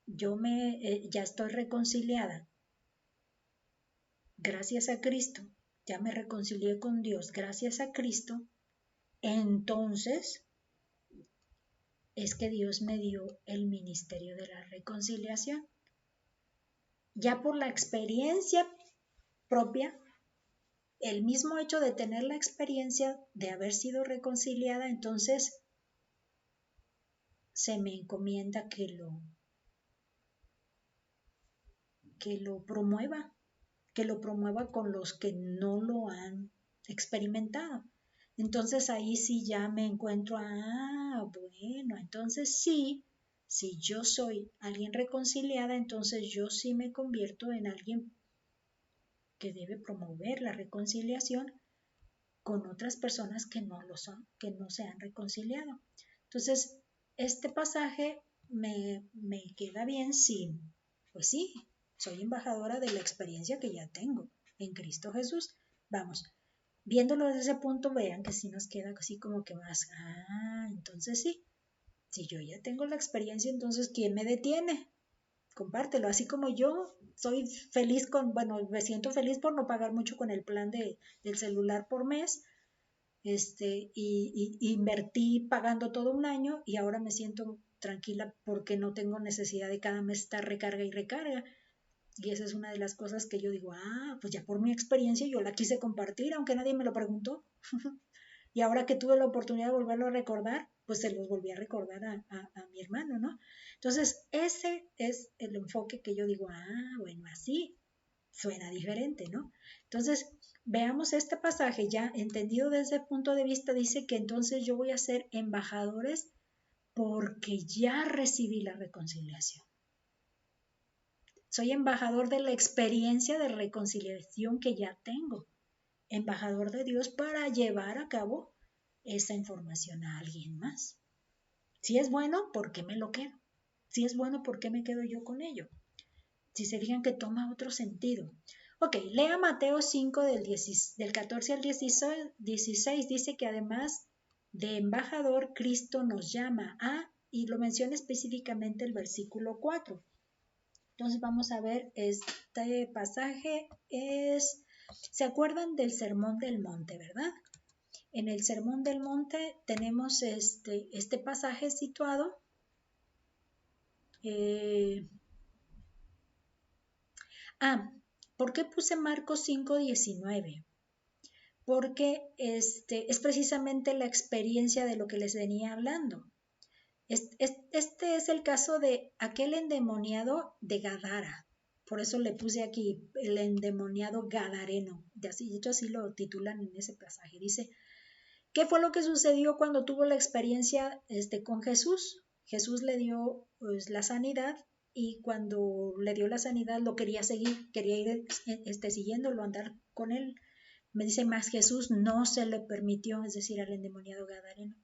ya estoy reconciliada, gracias a Cristo, ya me reconcilié con Dios gracias a Cristo, entonces es que Dios me dio el ministerio de la reconciliación. Ya por la experiencia propia, el mismo hecho de tener la experiencia de haber sido reconciliada, entonces se me encomienda que lo promueva con los que no lo han experimentado. Entonces ahí sí ya me encuentro, bueno, entonces sí, si yo soy alguien reconciliada, entonces yo sí me convierto en alguien que debe promover la reconciliación con otras personas que no lo son, que no se han reconciliado. Entonces, este pasaje me queda bien si, pues sí, soy embajadora de la experiencia que ya tengo en Cristo Jesús. Vamos, viéndolo desde ese punto, vean que sí nos queda así como que más, entonces sí, si yo ya tengo la experiencia, entonces ¿quién me detiene? Compártelo, así como yo soy feliz me siento feliz por no pagar mucho con el plan del celular por mes, y invertí pagando todo un año y ahora me siento tranquila porque no tengo necesidad de cada mes estar recarga y recarga. Y esa es una de las cosas que yo digo, pues ya por mi experiencia yo la quise compartir, aunque nadie me lo preguntó. Y ahora que tuve la oportunidad de volverlo a recordar, pues se los volví a recordar a mi hermano, ¿no? Entonces, ese es el enfoque que yo digo, bueno, así suena diferente, ¿no? Entonces, veamos este pasaje ya entendido desde el punto de vista, dice que entonces yo voy a ser embajadores porque ya recibí la reconciliación. Soy embajador de la experiencia de reconciliación que ya tengo. Embajador de Dios para llevar a cabo esa información a alguien más. Si es bueno, ¿por qué me lo quedo? Si es bueno, ¿por qué me quedo yo con ello? Si se fijan que toma otro sentido. Ok, lea Mateo 5 del 14 al 16, dice que además de embajador, Cristo nos llama a, y lo menciona específicamente el versículo 4. Entonces vamos a ver, este pasaje ¿se acuerdan del Sermón del Monte, verdad? En el Sermón del Monte tenemos este pasaje situado. ¿Por qué puse Marcos 5:19? Porque es precisamente la experiencia de lo que les venía hablando. Este es el caso de aquel endemoniado de Gadara. Por eso le puse aquí el endemoniado gadareno. De hecho, así lo titulan en ese pasaje. Dice, ¿qué fue lo que sucedió cuando tuvo la experiencia con Jesús? Jesús le dio pues, la sanidad y cuando le dio la sanidad lo quería seguir, quería ir siguiéndolo, andar con él. Me dice, más Jesús no se le permitió, es decir, al endemoniado gadareno,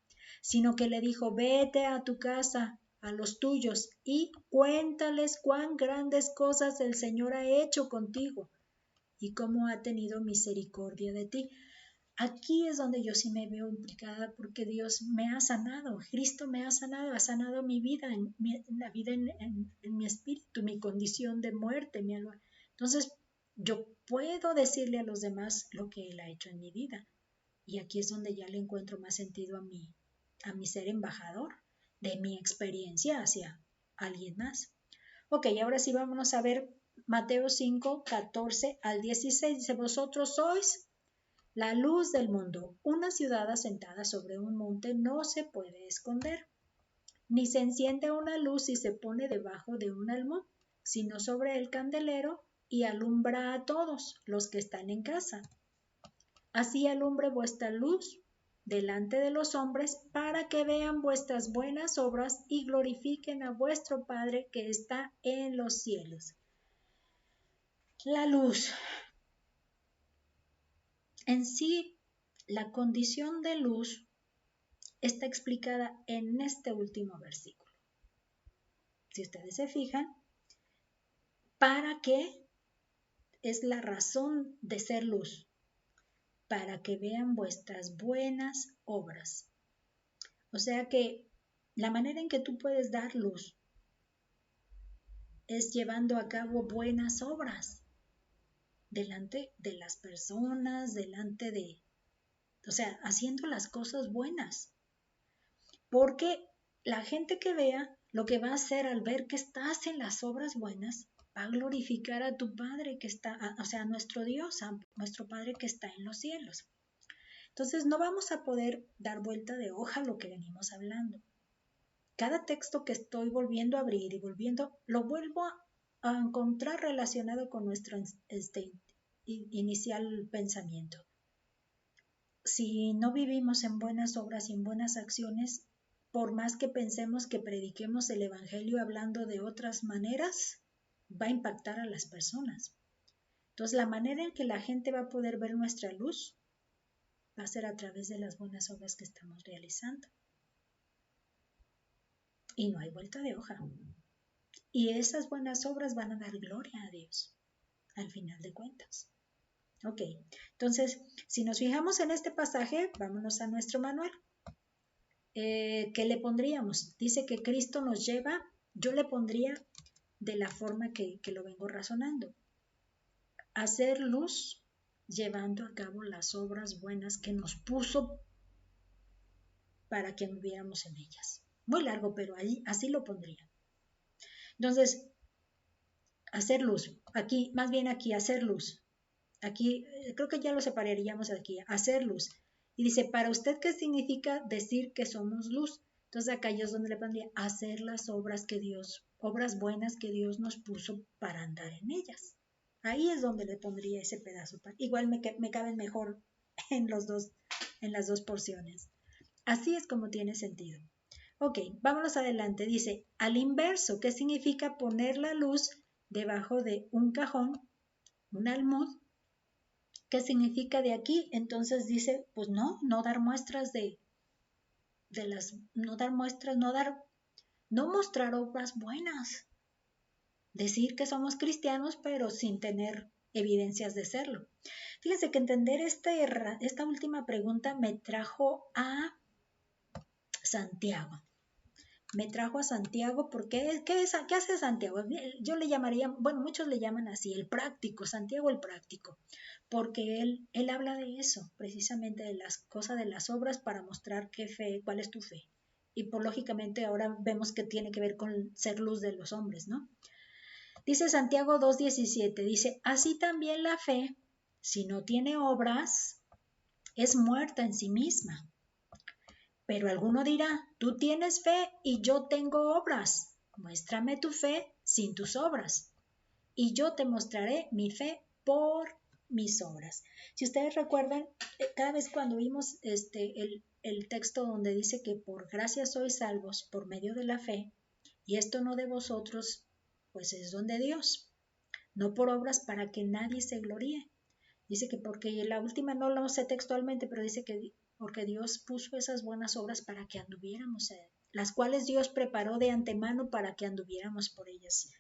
sino que le dijo, vete a tu casa, a los tuyos, y cuéntales cuán grandes cosas el Señor ha hecho contigo y cómo ha tenido misericordia de ti. Aquí es donde yo sí me veo implicada porque Dios me ha sanado, Cristo me ha sanado mi vida, la vida en mi espíritu, mi condición de muerte, mi alma. Entonces, yo puedo decirle a los demás lo que Él ha hecho en mi vida. Y aquí es donde ya le encuentro más sentido a mi ser embajador de mi experiencia hacia alguien más. Ok, ahora sí vámonos a ver Mateo 5, 14 al 16. Dice, vosotros sois la luz del mundo. Una ciudad asentada sobre un monte no se puede esconder, ni se enciende una luz y se pone debajo de un almud, sino sobre el candelero y alumbra a todos los que están en casa. Así alumbre vuestra luz delante de los hombres para que vean vuestras buenas obras y glorifiquen a vuestro Padre que está en los cielos. La luz. En sí, la condición de luz está explicada en este último versículo. Si ustedes se fijan, ¿para qué es la razón de ser luz? Para que vean vuestras buenas obras. O sea que la manera en que tú puedes dar luz es llevando a cabo buenas obras delante de las personas, o sea, haciendo las cosas buenas. Porque la gente que vea lo que va a hacer al ver que estás en las obras buenas, va a glorificar a tu Padre que está, o sea, a nuestro Dios, a nuestro Padre que está en los cielos. Entonces no vamos a poder dar vuelta de hoja lo que venimos hablando. Cada texto que estoy volviendo a abrir y lo vuelvo a encontrar relacionado con nuestro inicial pensamiento. Si no vivimos en buenas obras y en buenas acciones, por más que pensemos que prediquemos el Evangelio hablando de otras maneras, va a impactar a las personas. Entonces, la manera en que la gente va a poder ver nuestra luz va a ser a través de las buenas obras que estamos realizando. Y no hay vuelta de hoja. Y esas buenas obras van a dar gloria a Dios, al final de cuentas. Ok, entonces, si nos fijamos en este pasaje, vámonos a nuestro manual. ¿Qué le pondríamos? Dice que Cristo nos lleva, yo le pondría de la forma que lo vengo razonando. Hacer luz llevando a cabo las obras buenas que nos puso para que viviéramos en ellas. Muy largo, pero ahí así lo pondría. Entonces, hacer luz. Aquí, más bien aquí, hacer luz. Aquí, creo que ya lo separaríamos aquí, hacer luz. Y dice, ¿para usted qué significa decir que somos luz? Entonces acá yo es donde le pondría hacer las obras obras buenas que Dios nos puso para andar en ellas. Ahí es donde le pondría ese pedazo. Igual me caben mejor en las dos porciones. Así es como tiene sentido. Ok, vámonos adelante. Dice, al inverso, ¿qué significa poner la luz debajo de un cajón, un almud? ¿Qué significa de aquí? Entonces dice, pues no dar muestras no mostrar obras buenas. Decir que somos cristianos, pero sin tener evidencias de serlo. Fíjense que entender esta última pregunta me trajo a Santiago. Porque ¿qué hace Santiago? Yo le llamaría, bueno, muchos le llaman así, el práctico, Santiago el práctico, porque él habla de eso, precisamente de las cosas, de las obras para mostrar cuál es tu fe. Y lógicamente ahora vemos que tiene que ver con ser luz de los hombres, ¿no? Dice Santiago 2:17, dice, así también la fe, si no tiene obras, es muerta en sí misma. Pero alguno dirá, tú tienes fe y yo tengo obras. Muéstrame tu fe sin tus obras, y yo te mostraré mi fe por mis obras. Si ustedes recuerdan, cada vez cuando vimos el texto donde dice que por gracia sois salvos por medio de la fe, y esto no de vosotros, pues es don de Dios, no por obras para que nadie se gloríe. Dice que porque la última no lo sé textualmente, pero dice que porque Dios puso esas buenas obras para que anduviéramos, las cuales Dios preparó de antemano para que anduviéramos por ellas.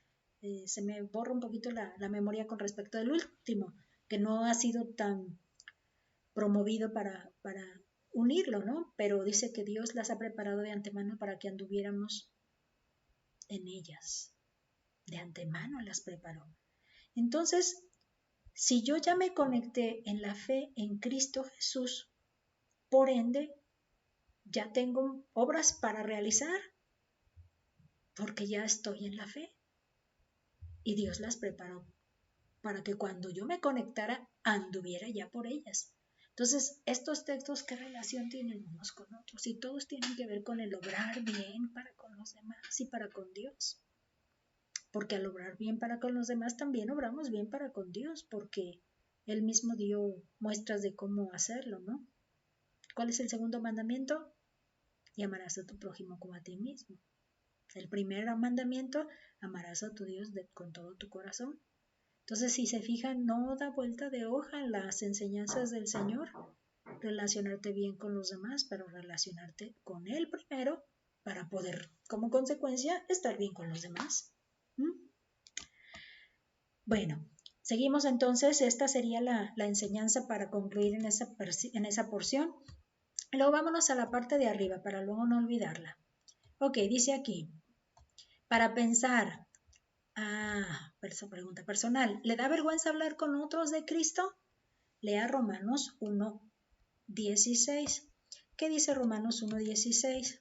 Se me borra un poquito la memoria con respecto al último, que no ha sido tan promovido para unirlo, ¿no? Pero dice que Dios las ha preparado de antemano para que anduviéramos en ellas. De antemano las preparó. Entonces, si yo ya me conecté en la fe en Cristo Jesús, por ende, ya tengo obras para realizar, porque ya estoy en la fe. Y Dios las preparó para que cuando yo me conectara, anduviera ya por ellas. Entonces, estos textos, ¿qué relación tienen unos con otros? Y todos tienen que ver con el obrar bien para con los demás y para con Dios. Porque al obrar bien para con los demás, también obramos bien para con Dios, porque Él mismo dio muestras de cómo hacerlo, ¿no? ¿Cuál es el segundo mandamiento? Y amarás a tu prójimo como a ti mismo. El primer mandamiento, amarás a tu Dios con todo tu corazón. Entonces, si se fijan, no da vuelta de hoja las enseñanzas del Señor. Relacionarte bien con los demás, pero relacionarte con Él primero para poder, como consecuencia, estar bien con los demás. Bueno, seguimos entonces. Esta sería la enseñanza para concluir en esa porción. Luego vámonos a la parte de arriba para luego no olvidarla. Ok, dice aquí, para pensar, pregunta personal, ¿le da vergüenza hablar con otros de Cristo? Lea Romanos 1:16. ¿Qué dice Romanos 1:16?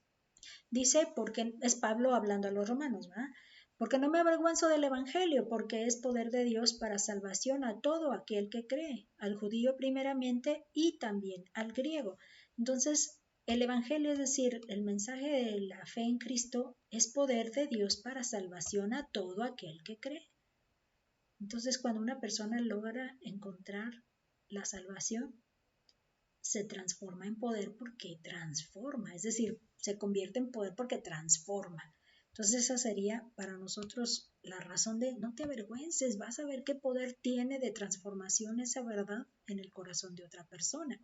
Dice, porque es Pablo hablando a los romanos, ¿verdad? Porque no me avergüenzo del Evangelio, porque es poder de Dios para salvación a todo aquel que cree, al judío primeramente y también al griego. Entonces, el Evangelio, es decir, el mensaje de la fe en Cristo, es poder de Dios para salvación a todo aquel que cree. Entonces, cuando una persona logra encontrar la salvación, se transforma en poder porque transforma, es decir, se convierte en poder porque transforma. Entonces esa sería para nosotros la razón de no te avergüences, vas a ver qué poder tiene de transformación esa verdad en el corazón de otra persona.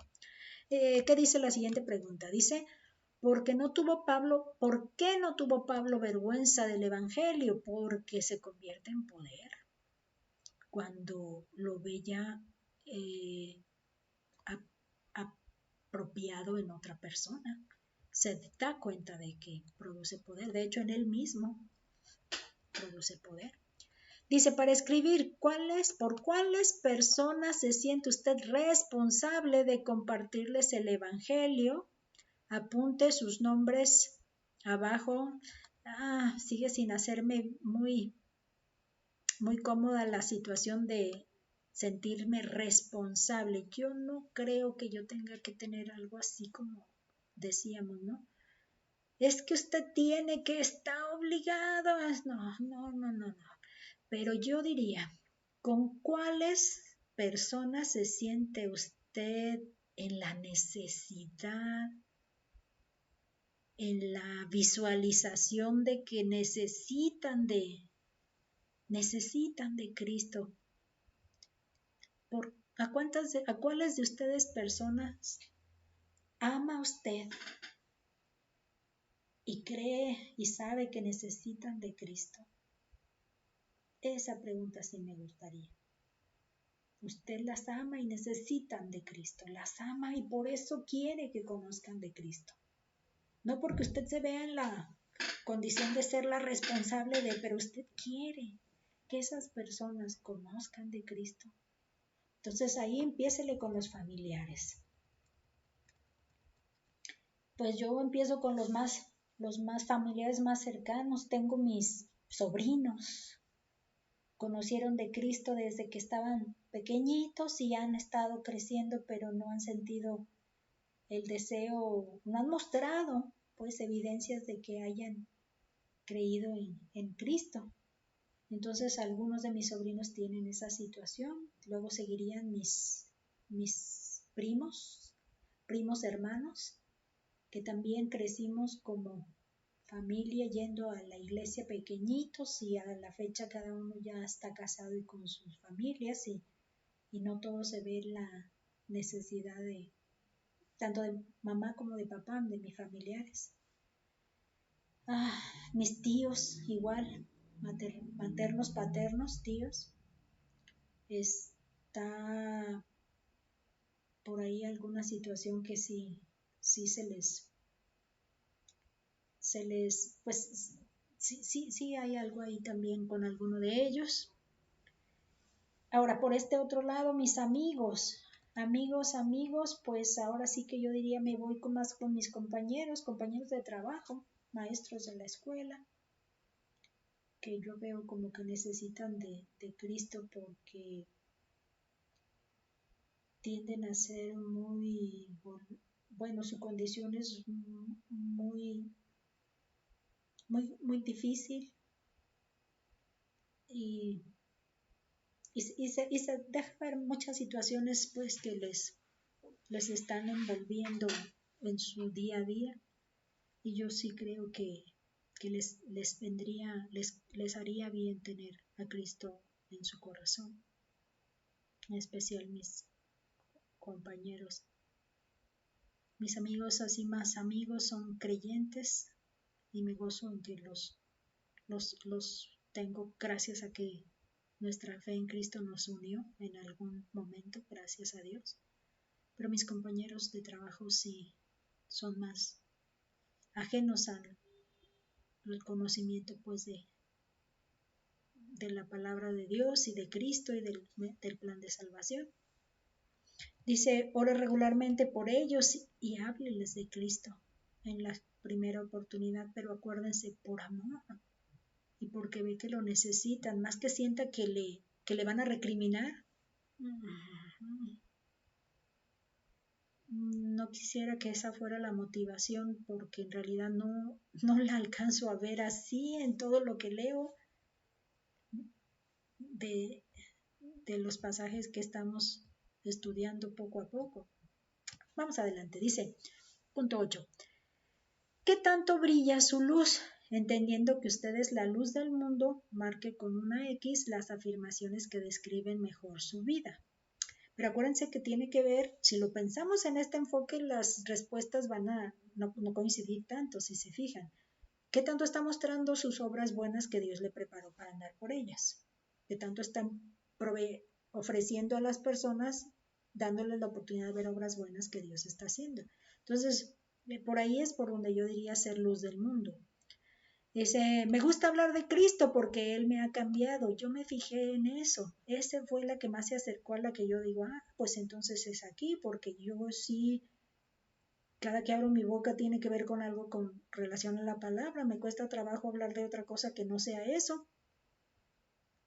¿Qué dice la siguiente pregunta? Dice, ¿por qué no tuvo Pablo vergüenza del Evangelio? Porque se convierte en poder. Cuando lo ve ya apropiado en otra persona, se da cuenta de que produce poder. De hecho, en él mismo produce poder. Dice, para escribir, ¿por cuáles personas se siente usted responsable de compartirles el Evangelio? Apunte sus nombres abajo. Sigue sin hacerme muy cómoda la situación de sentirme responsable. Yo no creo que yo tenga que tener algo así como decíamos, ¿no? es que usted tiene que estar obligado. No. Pero yo diría, ¿con cuáles personas se siente usted en la necesidad, en la visualización de que necesitan de Cristo? ¿A cuáles de ustedes personas ama usted y cree y sabe que necesitan de Cristo? Esa pregunta sí me gustaría. Usted las ama y necesitan de Cristo, las ama y por eso quiere que conozcan de Cristo. No porque usted se vea en la condición de ser la responsable de, pero usted quiere que esas personas conozcan de Cristo. Entonces ahí empiécele con los familiares. Pues yo empiezo con los más familiares más cercanos. Tengo mis sobrinos. Conocieron de Cristo desde que estaban pequeñitos y han estado creciendo, pero no han sentido el deseo, no han mostrado pues evidencias de que hayan creído en Cristo. Entonces algunos de mis sobrinos tienen esa situación. Luego seguirían mis primos hermanos, que también crecimos como familia yendo a la iglesia pequeñitos y a la fecha cada uno ya está casado y con sus familias y no todo se ve la necesidad de tanto de mamá como de papá, de mis familiares. Mis tíos igual, maternos, paternos, tíos. Está por ahí alguna situación que sí se les, pues sí hay algo ahí también con alguno de ellos. Ahora, por este otro lado, mis amigos, pues ahora sí que yo diría me voy más con mis compañeros de trabajo, maestros de la escuela, que yo veo como que necesitan de Cristo porque tienden a ser muy, bueno, su condición es muy difícil y se deja ver muchas situaciones pues que les están envolviendo en su día a día y yo sí creo que les haría bien tener a Cristo en su corazón, en especial mis compañeros. Mis amigos así más amigos son creyentes y me gozo en que los tengo gracias a que nuestra fe en Cristo nos unió en algún momento, gracias a Dios. Pero mis compañeros de trabajo sí son más ajenos al conocimiento pues de la palabra de Dios y de Cristo y del plan de salvación. Dice, ore regularmente por ellos y hábleles de Cristo en la primera oportunidad, pero acuérdense por amor y porque ve que lo necesitan, más que sienta que le van a recriminar. No quisiera que esa fuera la motivación porque en realidad no la alcanzo a ver así en todo lo que leo de los pasajes que estamos estudiando poco a poco. Vamos adelante, dice, punto 8. ¿Qué tanto brilla su luz? Entendiendo que usted es la luz del mundo, marque con una X las afirmaciones que describen mejor su vida. Pero acuérdense que tiene que ver, si lo pensamos en este enfoque, las respuestas van a no coincidir tanto, si se fijan. ¿Qué tanto está mostrando sus obras buenas que Dios le preparó para andar por ellas? ¿Qué tanto están ofreciendo a las personas, dándoles la oportunidad de ver obras buenas que Dios está haciendo? Entonces, por ahí es por donde yo diría ser luz del mundo. Me gusta hablar de Cristo porque Él me ha cambiado. Yo me fijé en eso. Esa fue la que más se acercó a la que yo digo, pues entonces es aquí, porque yo sí, cada que abro mi boca tiene que ver con algo con relación a la palabra. Me cuesta trabajo hablar de otra cosa que no sea eso.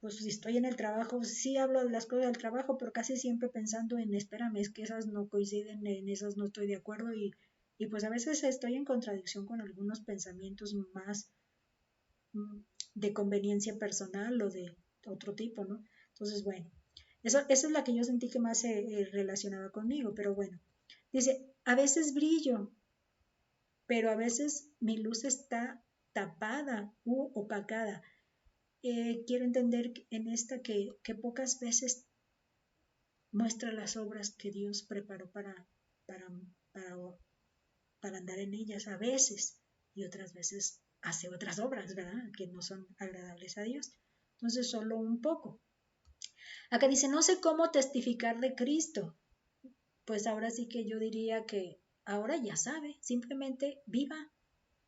Pues si estoy en el trabajo, sí hablo de las cosas del trabajo, pero casi siempre pensando en, espérame, es que esas no coinciden, en esas no estoy de acuerdo y Y pues a veces estoy en contradicción con algunos pensamientos más de conveniencia personal o de otro tipo, ¿no? Entonces, bueno, esa es la que yo sentí que más se relacionaba conmigo, pero bueno. Dice, a veces brillo, pero a veces mi luz está tapada u opacada. Quiero entender en esta que pocas veces muestra las obras que Dios preparó para, para, para andar en ellas a veces y otras veces hace otras obras, ¿verdad? Que no son agradables a Dios. Entonces, solo un poco. Acá dice, no sé cómo testificar de Cristo. Pues ahora sí que yo diría que ahora ya sabe, simplemente viva,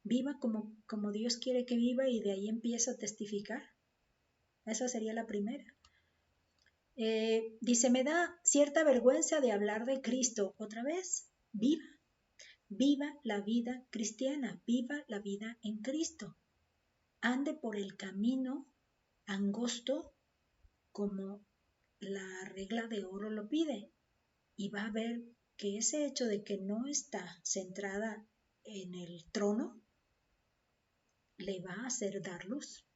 viva como Dios quiere que viva y de ahí empieza a testificar. Esa sería la primera. Dice, me da cierta vergüenza de hablar de Cristo. Otra vez, viva, viva la vida cristiana, viva la vida en Cristo. Ande por el camino angosto como la regla de oro lo pide y va a ver que ese hecho de que no está centrada en el trono le va a hacer dar luz,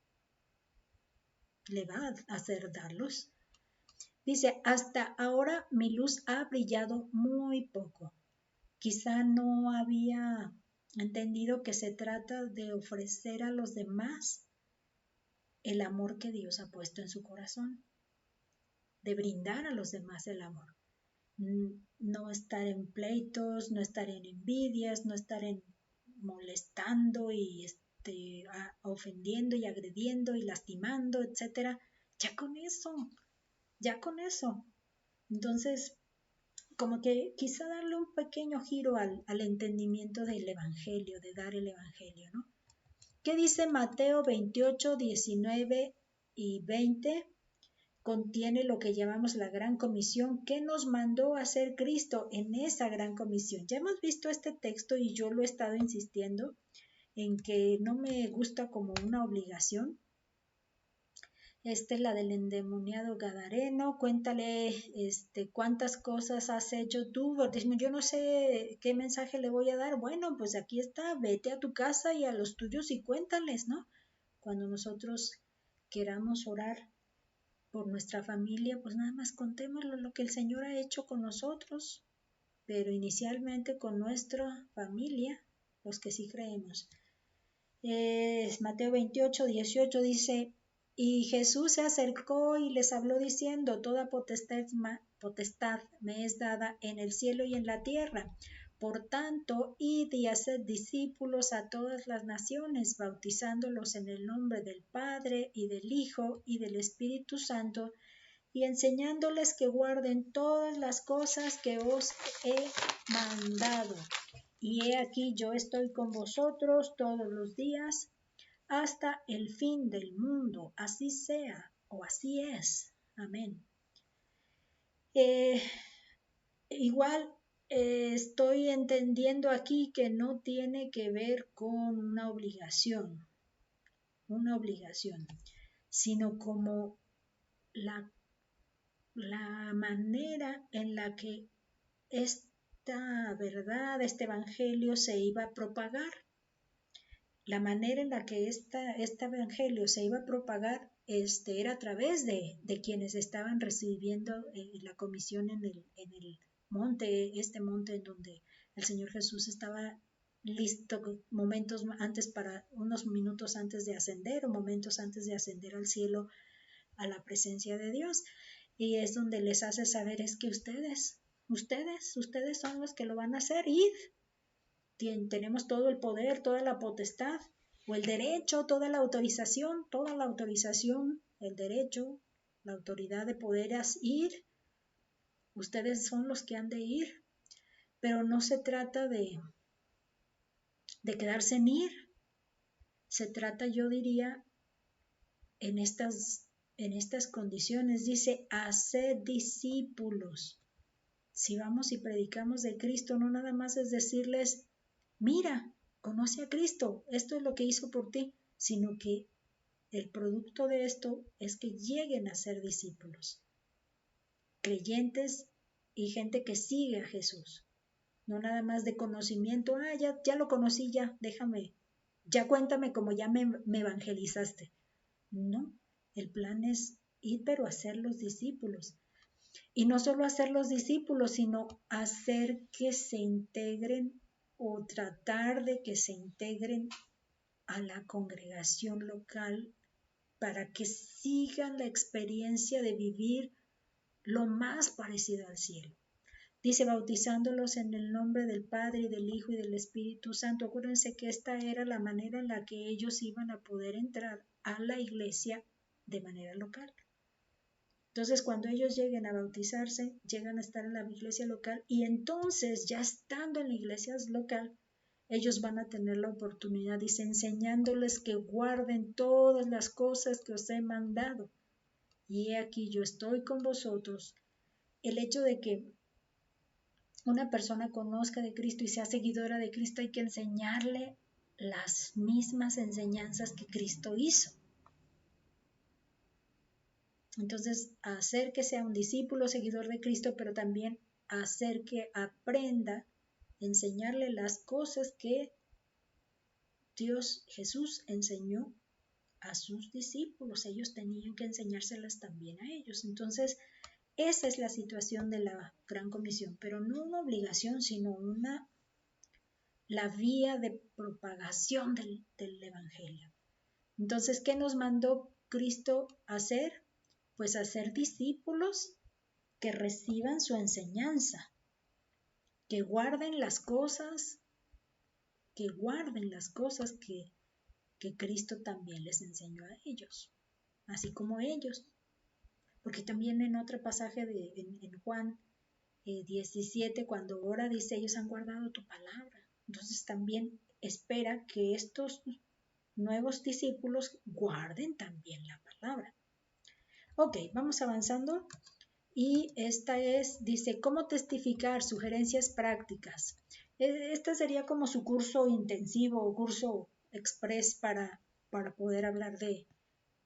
le va a hacer dar luz. Dice, hasta ahora mi luz ha brillado muy poco. Quizá no había entendido que se trata de ofrecer a los demás el amor que Dios ha puesto en su corazón, de brindar a los demás el amor. No estar en pleitos, no estar en envidias, no estar en molestando y ofendiendo y agrediendo y lastimando, etcétera. Ya con eso, ya con eso. Entonces, como que quizá darle un pequeño giro al entendimiento del Evangelio, de dar el Evangelio, ¿no? ¿Qué dice Mateo 28, 19 y 20? Contiene lo que llamamos la gran comisión. ¿Qué nos mandó a hacer Cristo en esa gran comisión? Ya hemos visto este texto y yo lo he estado insistiendo en que no me gusta como una obligación. Esta es la del endemoniado gadareno. Cuéntale cuántas cosas has hecho tú. Yo no sé qué mensaje le voy a dar. Bueno, pues aquí está, vete a tu casa y a los tuyos y cuéntales, ¿no? Cuando nosotros queramos orar por nuestra familia, pues nada más contémoslo lo que el Señor ha hecho con nosotros, pero inicialmente con nuestra familia, los que sí creemos. Mateo 28, 18 dice, y Jesús se acercó y les habló diciendo, toda potestad me es dada en el cielo y en la tierra. Por tanto, id y haced discípulos a todas las naciones, bautizándolos en el nombre del Padre y del Hijo y del Espíritu Santo, y enseñándoles que guarden todas las cosas que os he mandado. Y he aquí yo estoy con vosotros todos los días hasta el fin del mundo. Así sea o así es. Amén. Igual estoy entendiendo aquí que no tiene que ver con una obligación, sino como la manera en la que esta verdad, este evangelio se iba a propagar. La manera en la que este evangelio se iba a propagar era a través de quienes estaban recibiendo la comisión en el monte, este monte en donde el Señor Jesús estaba listo unos minutos antes de ascender o momentos antes de ascender al cielo a la presencia de Dios. Y es donde les hace saber es que ustedes son los que lo van a hacer. Id. Tenemos todo el poder, toda la potestad, o el derecho, toda la autorización, el derecho, la autoridad de poder ir. Ustedes son los que han de ir, pero no se trata de quedarse en ir. Se trata, yo diría, en estas condiciones, dice, haced discípulos. Si vamos y predicamos de Cristo, no nada más es decirles, mira, conoce a Cristo, esto es lo que hizo por ti, sino que el producto de esto es que lleguen a ser discípulos, creyentes y gente que sigue a Jesús. no nada más de conocimiento, ya lo conocí, ya cuéntame como ya me evangelizaste. No, el plan es ir pero hacer los discípulos. Y no solo hacer los discípulos, sino hacer que se integren o tratar de que se integren a la congregación local para que sigan la experiencia de vivir lo más parecido al cielo. Dice, bautizándolos en el nombre del Padre, y del Hijo y del Espíritu Santo. Acuérdense que esta era la manera en la que ellos iban a poder entrar a la iglesia de manera local. Entonces, cuando ellos lleguen a bautizarse, llegan a estar en la iglesia local y entonces, ya estando en la iglesia local, ellos van a tener la oportunidad, dice, enseñándoles que guarden todas las cosas que os he mandado. Y he aquí, yo estoy con vosotros. El hecho de que una persona conozca de Cristo y sea seguidora de Cristo, hay que enseñarle las mismas enseñanzas que Cristo hizo. Entonces, hacer que sea un discípulo seguidor de Cristo, pero también hacer que aprenda, enseñarle las cosas que Dios Jesús enseñó a sus discípulos. Ellos tenían que enseñárselas también a ellos. Entonces, esa es la situación de la Gran Comisión, pero no una obligación, sino la vía de propagación del Evangelio. Entonces, ¿qué nos mandó Cristo a hacer? Pues hacer discípulos que reciban su enseñanza, que guarden las cosas que Cristo también les enseñó a ellos, así como ellos. Porque también en otro pasaje en Juan 17, cuando ora, dice, ellos han guardado tu palabra. Entonces también espera que estos nuevos discípulos guarden también la palabra. Ok, vamos avanzando. Y esta dice, ¿cómo testificar? Sugerencias prácticas. Este sería como su curso intensivo o curso express para poder hablar de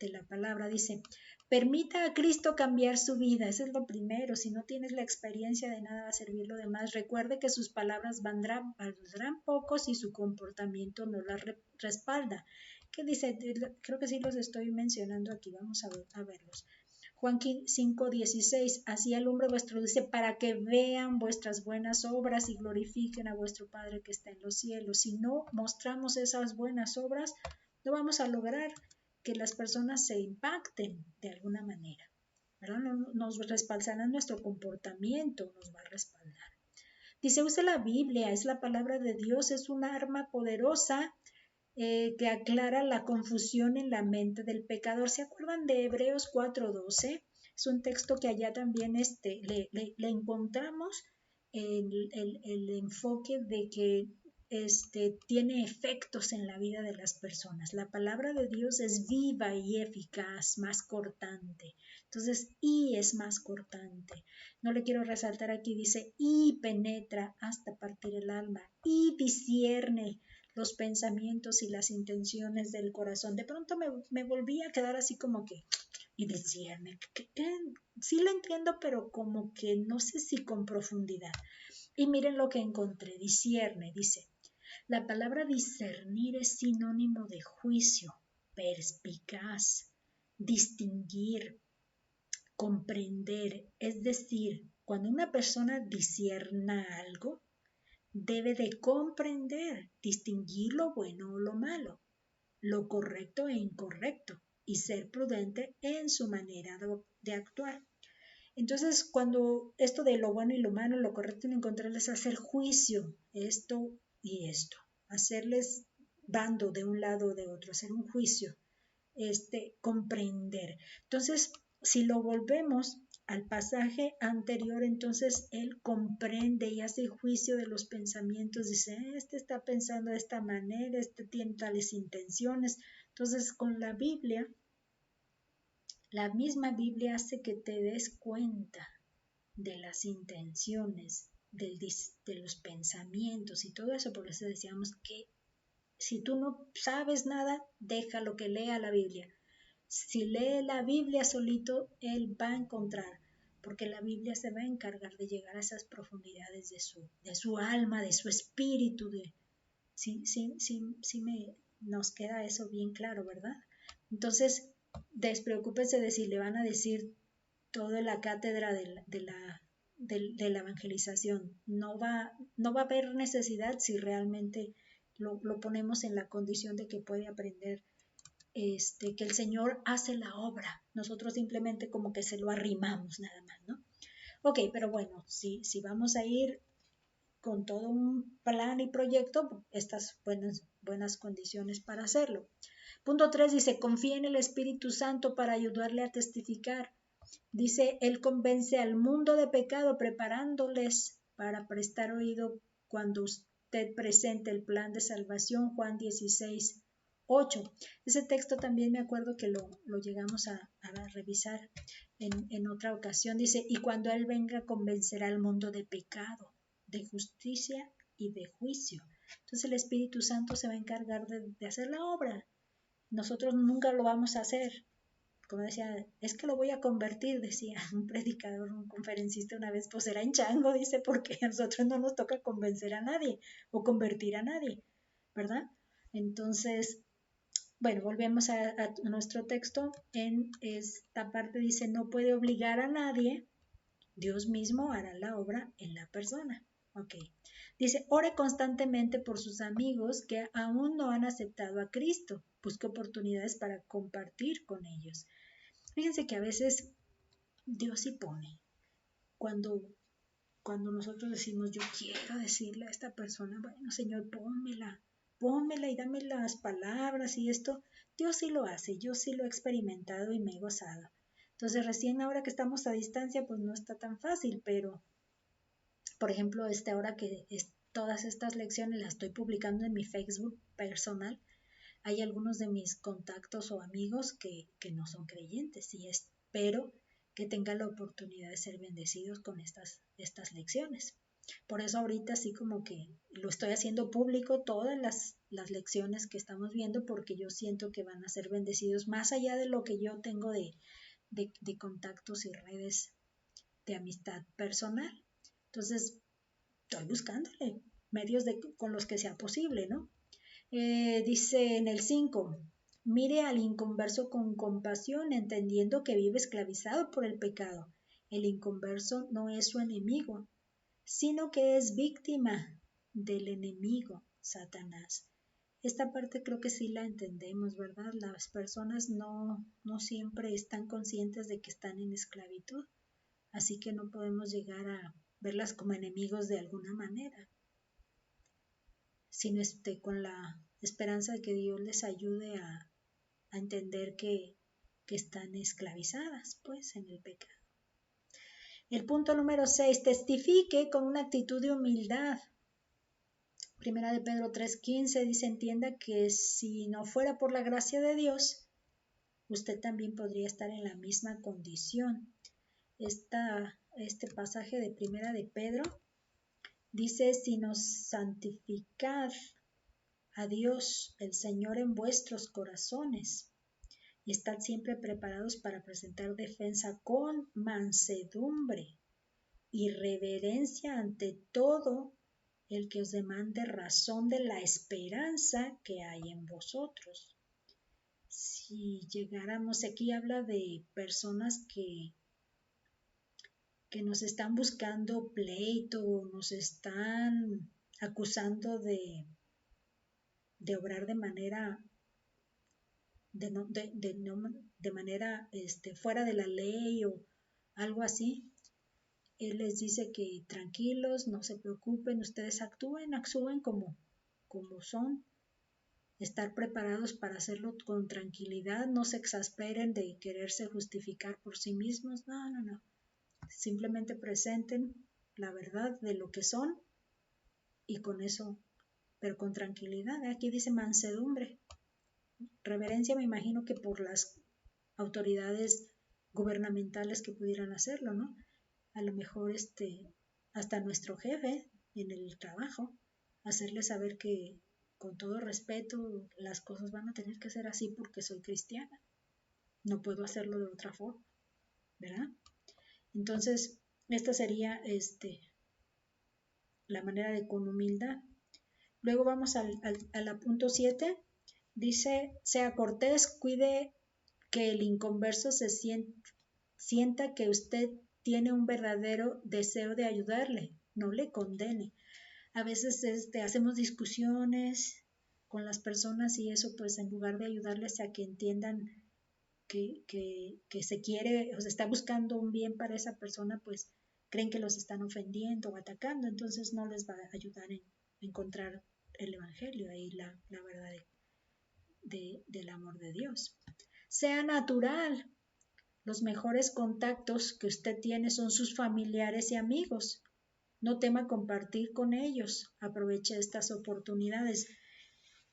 la palabra. Dice, permita a Cristo cambiar su vida. Eso es lo primero. Si no tienes la experiencia, de nada va a servir lo demás. Recuerde que sus palabras valdrán poco si su comportamiento no las respalda. ¿Qué dice? Creo que sí los estoy mencionando aquí. Vamos a verlos. Juan 5:16, así alumbre vuestro, dice, para que vean vuestras buenas obras y glorifiquen a vuestro Padre que está en los cielos. Si no mostramos esas buenas obras, no vamos a lograr que las personas se impacten de alguna manera, ¿verdad? No, nos respaldará nuestro comportamiento, nos va a respaldar. Dice, use la Biblia, es la palabra de Dios, es un arma poderosa que aclara la confusión en la mente del pecador. ¿Se acuerdan de Hebreos 4:12? Es un texto que allá también le encontramos el enfoque de que tiene efectos en la vida de las personas. La palabra de Dios es viva y eficaz, más cortante. Entonces, y es más cortante. No le quiero resaltar aquí, dice, y penetra hasta partir el alma, y discierne los pensamientos y las intenciones del corazón. De pronto me volví a quedar así como que, y discierne, sí lo entiendo, pero como que no sé si con profundidad. Y miren lo que encontré, discierne, dice, la palabra discernir es sinónimo de juicio, perspicaz, distinguir, comprender, es decir, cuando una persona discierna algo, debe de comprender, distinguir lo bueno o lo malo, lo correcto e incorrecto y ser prudente en su manera de actuar. Entonces, cuando esto de lo bueno y lo malo, lo correcto y lo incorrecto es hacer juicio, esto y esto, hacerles bando de un lado o de otro, hacer un juicio, comprender. Entonces, si lo volvemos al pasaje anterior, entonces él comprende y hace juicio de los pensamientos, dice, este está pensando de esta manera, este tiene tales intenciones. Entonces, con la Biblia, la misma Biblia hace que te des cuenta de las intenciones, de los pensamientos y todo eso. Por eso decíamos que si tú no sabes nada, déjalo que lea la Biblia. Si lee la Biblia solito, él va a encontrar porque la Biblia se va a encargar de llegar a esas profundidades de su alma, de su espíritu, nos queda eso bien claro, ¿verdad? Entonces, despreocúpense de si le van a decir toda la cátedra de la evangelización. No va a haber necesidad si realmente lo ponemos en la condición de que puede aprender, que el Señor hace la obra. Nosotros simplemente como que se lo arrimamos nada más, ¿no? Ok, pero bueno, si vamos a ir con todo un plan y proyecto, estas buenas condiciones para hacerlo. Punto 3 dice, confía en el Espíritu Santo para ayudarle a testificar. Dice, Él convence al mundo de pecado preparándoles para prestar oído cuando usted presente el plan de salvación, Juan 16:8. Ese texto también me acuerdo que lo llegamos a revisar en otra ocasión. Dice, y cuando Él venga convencerá al mundo de pecado, de justicia y de juicio. Entonces el Espíritu Santo se va a encargar de hacer la obra. Nosotros nunca lo vamos a hacer. Como decía, es que lo voy a convertir, decía un predicador, un conferencista una vez, pues será en chango, dice, porque a nosotros no nos toca convencer a nadie o convertir a nadie, ¿verdad? Entonces, bueno, volvemos a nuestro texto. En esta parte dice, no puede obligar a nadie, Dios mismo hará la obra en la persona. Ok. Dice, ore constantemente por sus amigos que aún no han aceptado a Cristo. Busque oportunidades para compartir con ellos. Fíjense que a veces Dios sí pone. Cuando nosotros decimos, yo quiero decirle a esta persona, bueno, Señor, pónmela y dame las palabras y esto, Dios sí lo hace, yo sí lo he experimentado y me he gozado. Entonces, recién ahora que estamos a distancia, pues no está tan fácil, pero, por ejemplo, ahora que todas estas lecciones las estoy publicando en mi Facebook personal, hay algunos de mis contactos o amigos que no son creyentes y espero que tengan la oportunidad de ser bendecidos con estas lecciones. Por eso ahorita sí como que lo estoy haciendo público todas las lecciones que estamos viendo, porque yo siento que van a ser bendecidos más allá de lo que yo tengo de contactos y redes de amistad personal. Entonces estoy buscándole medios con los que sea posible, ¿no? Dice en el 5, mire al inconverso con compasión, entendiendo que vive esclavizado por el pecado. El inconverso no es su enemigo, sino que es víctima del enemigo, Satanás. Esta parte creo que sí la entendemos, ¿verdad? Las personas no siempre están conscientes de que están en esclavitud, así que no podemos llegar a verlas como enemigos de alguna manera, sino con la esperanza de que Dios les ayude a entender que están esclavizadas, pues, en el pecado. El punto número 6, testifique con una actitud de humildad. Primera de Pedro 3:15 dice, entienda que si no fuera por la gracia de Dios, usted también podría estar en la misma condición. Este pasaje de Primera de Pedro dice, sino santificad a Dios el Señor en vuestros corazones y estad siempre preparados para presentar defensa con mansedumbre y reverencia ante todo el que os demande razón de la esperanza que hay en vosotros. Si llegáramos, aquí habla de personas que nos están buscando pleito, nos están acusando de obrar de manera manera fuera de la ley o algo así. Él les dice que tranquilos, no se preocupen, ustedes actúen como son, estar preparados para hacerlo con tranquilidad, no se exasperen de quererse justificar por sí mismos, no, simplemente presenten la verdad de lo que son y con eso, pero con tranquilidad. Aquí dice mansedumbre, reverencia, me imagino que por las autoridades gubernamentales que pudieran hacerlo, ¿no? A lo mejor hasta nuestro jefe en el trabajo, hacerle saber que con todo respeto las cosas van a tener que ser así porque soy cristiana, no puedo hacerlo de otra forma, ¿verdad? Entonces, esta sería la manera de con humildad. Luego vamos al punto 7. Dice, sea cortés, cuide que el inconverso se sienta que usted tiene un verdadero deseo de ayudarle, no le condene. A veces hacemos discusiones con las personas y eso pues en lugar de ayudarles a que entiendan que se quiere o se está buscando un bien para esa persona, pues creen que los están ofendiendo o atacando, entonces no les va a ayudar en encontrar el Evangelio, ahí la verdad del amor de Dios. Sea natural. Los mejores contactos que usted tiene son sus familiares y amigos. No tema compartir con ellos. Aproveche estas oportunidades.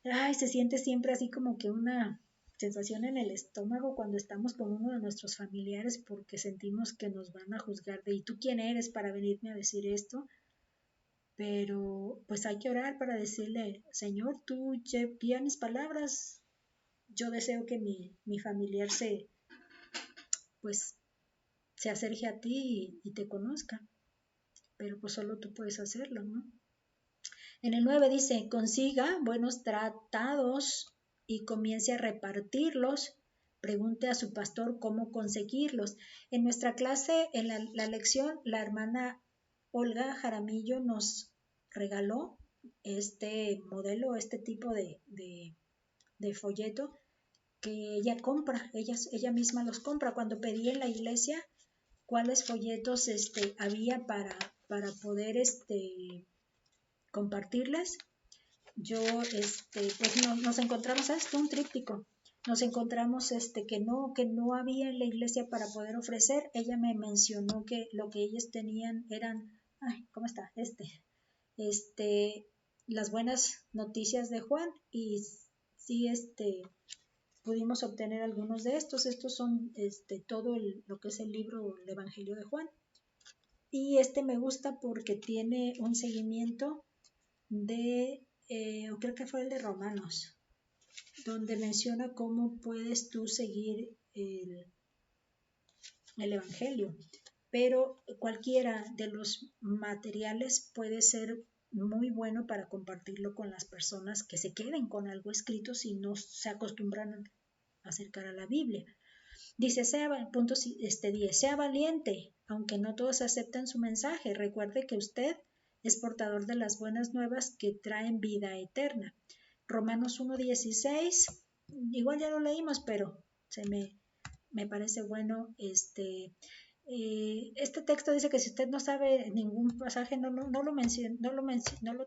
Ay, se siente siempre así como que una sensación en el estómago cuando estamos con uno de nuestros familiares porque sentimos que nos van a juzgar de ¿y tú quién eres para venirme a decir esto? Pero pues hay que orar para decirle, Señor, tú guía mis palabras. Yo deseo que mi familiar pues se acerque a ti y te conozca, pero pues solo tú puedes hacerlo, ¿no? En el 9 dice, consiga buenos tratados y comience a repartirlos. Pregunte a su pastor cómo conseguirlos. En nuestra clase, en la lección, la hermana Olga Jaramillo nos regaló este modelo, este tipo de folleto que ella compra, ella misma los compra. Cuando pedí en la iglesia cuáles folletos había para poder compartirles, yo pues nos encontramos un tríptico, nos encontramos que no había en la iglesia para poder ofrecer. Ella me mencionó que lo que ellos tenían eran, ay, ¿cómo está? Las buenas noticias de Juan, y sí pudimos obtener algunos de estos. Estos son todo lo que es el libro, el Evangelio de Juan. Y me gusta porque tiene un seguimiento de, creo que fue el de Romanos, donde menciona cómo puedes tú seguir el Evangelio. Pero cualquiera de los materiales puede ser muy bueno para compartirlo con las personas que se queden con algo escrito si no se acostumbran a acercar a la Biblia. Dice, punto 10, sea valiente, aunque no todos acepten su mensaje. Recuerde que usted es portador de las buenas nuevas que traen vida eterna. Romanos 1:16, igual ya lo leímos, pero me parece bueno. Este texto dice que si usted no sabe ningún pasaje, no lo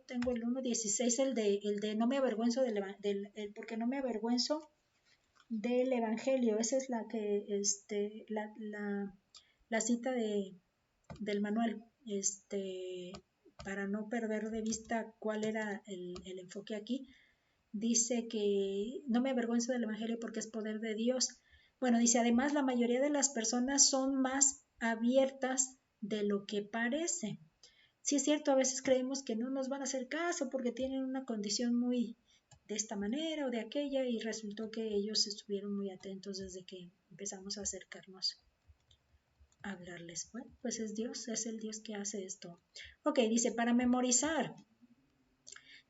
tengo el 1:16, el de no me avergüenzo porque no me avergüenzo del Evangelio. Esa es la que la cita del manual, para no perder de vista cuál era el enfoque aquí. Dice que no me avergüenzo del Evangelio porque es poder de Dios. Bueno, dice, además la mayoría de las personas son más abiertas de lo que parece. Sí es cierto, a veces creemos que no nos van a hacer caso porque tienen una condición muy de esta manera o de aquella, y resultó que ellos estuvieron muy atentos desde que empezamos a acercarnos a hablarles. Bueno, pues es Dios, es el Dios que hace esto. Ok, dice, para memorizar.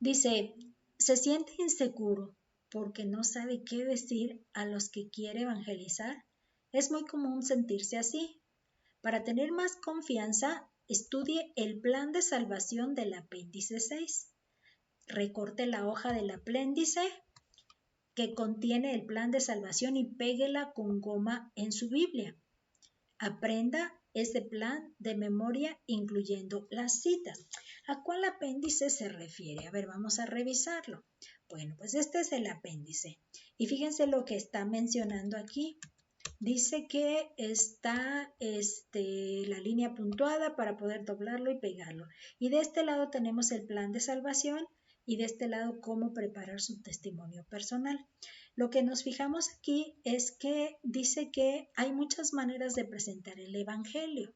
Dice, se siente inseguro porque no sabe qué decir a los que quiere evangelizar. Es muy común sentirse así. Para tener más confianza, estudie el plan de salvación del apéndice 6. Recorte la hoja del apéndice que contiene el plan de salvación y péguela con goma en su Biblia. Aprenda ese plan de memoria incluyendo las citas. ¿A cuál apéndice se refiere? A ver, vamos a revisarlo. Bueno, pues este es el apéndice. Y fíjense lo que está mencionando aquí. Dice que está la línea puntuada para poder doblarlo y pegarlo. Y de este lado tenemos el plan de salvación y de este lado cómo preparar su testimonio personal. Lo que nos fijamos aquí es que dice que hay muchas maneras de presentar el Evangelio.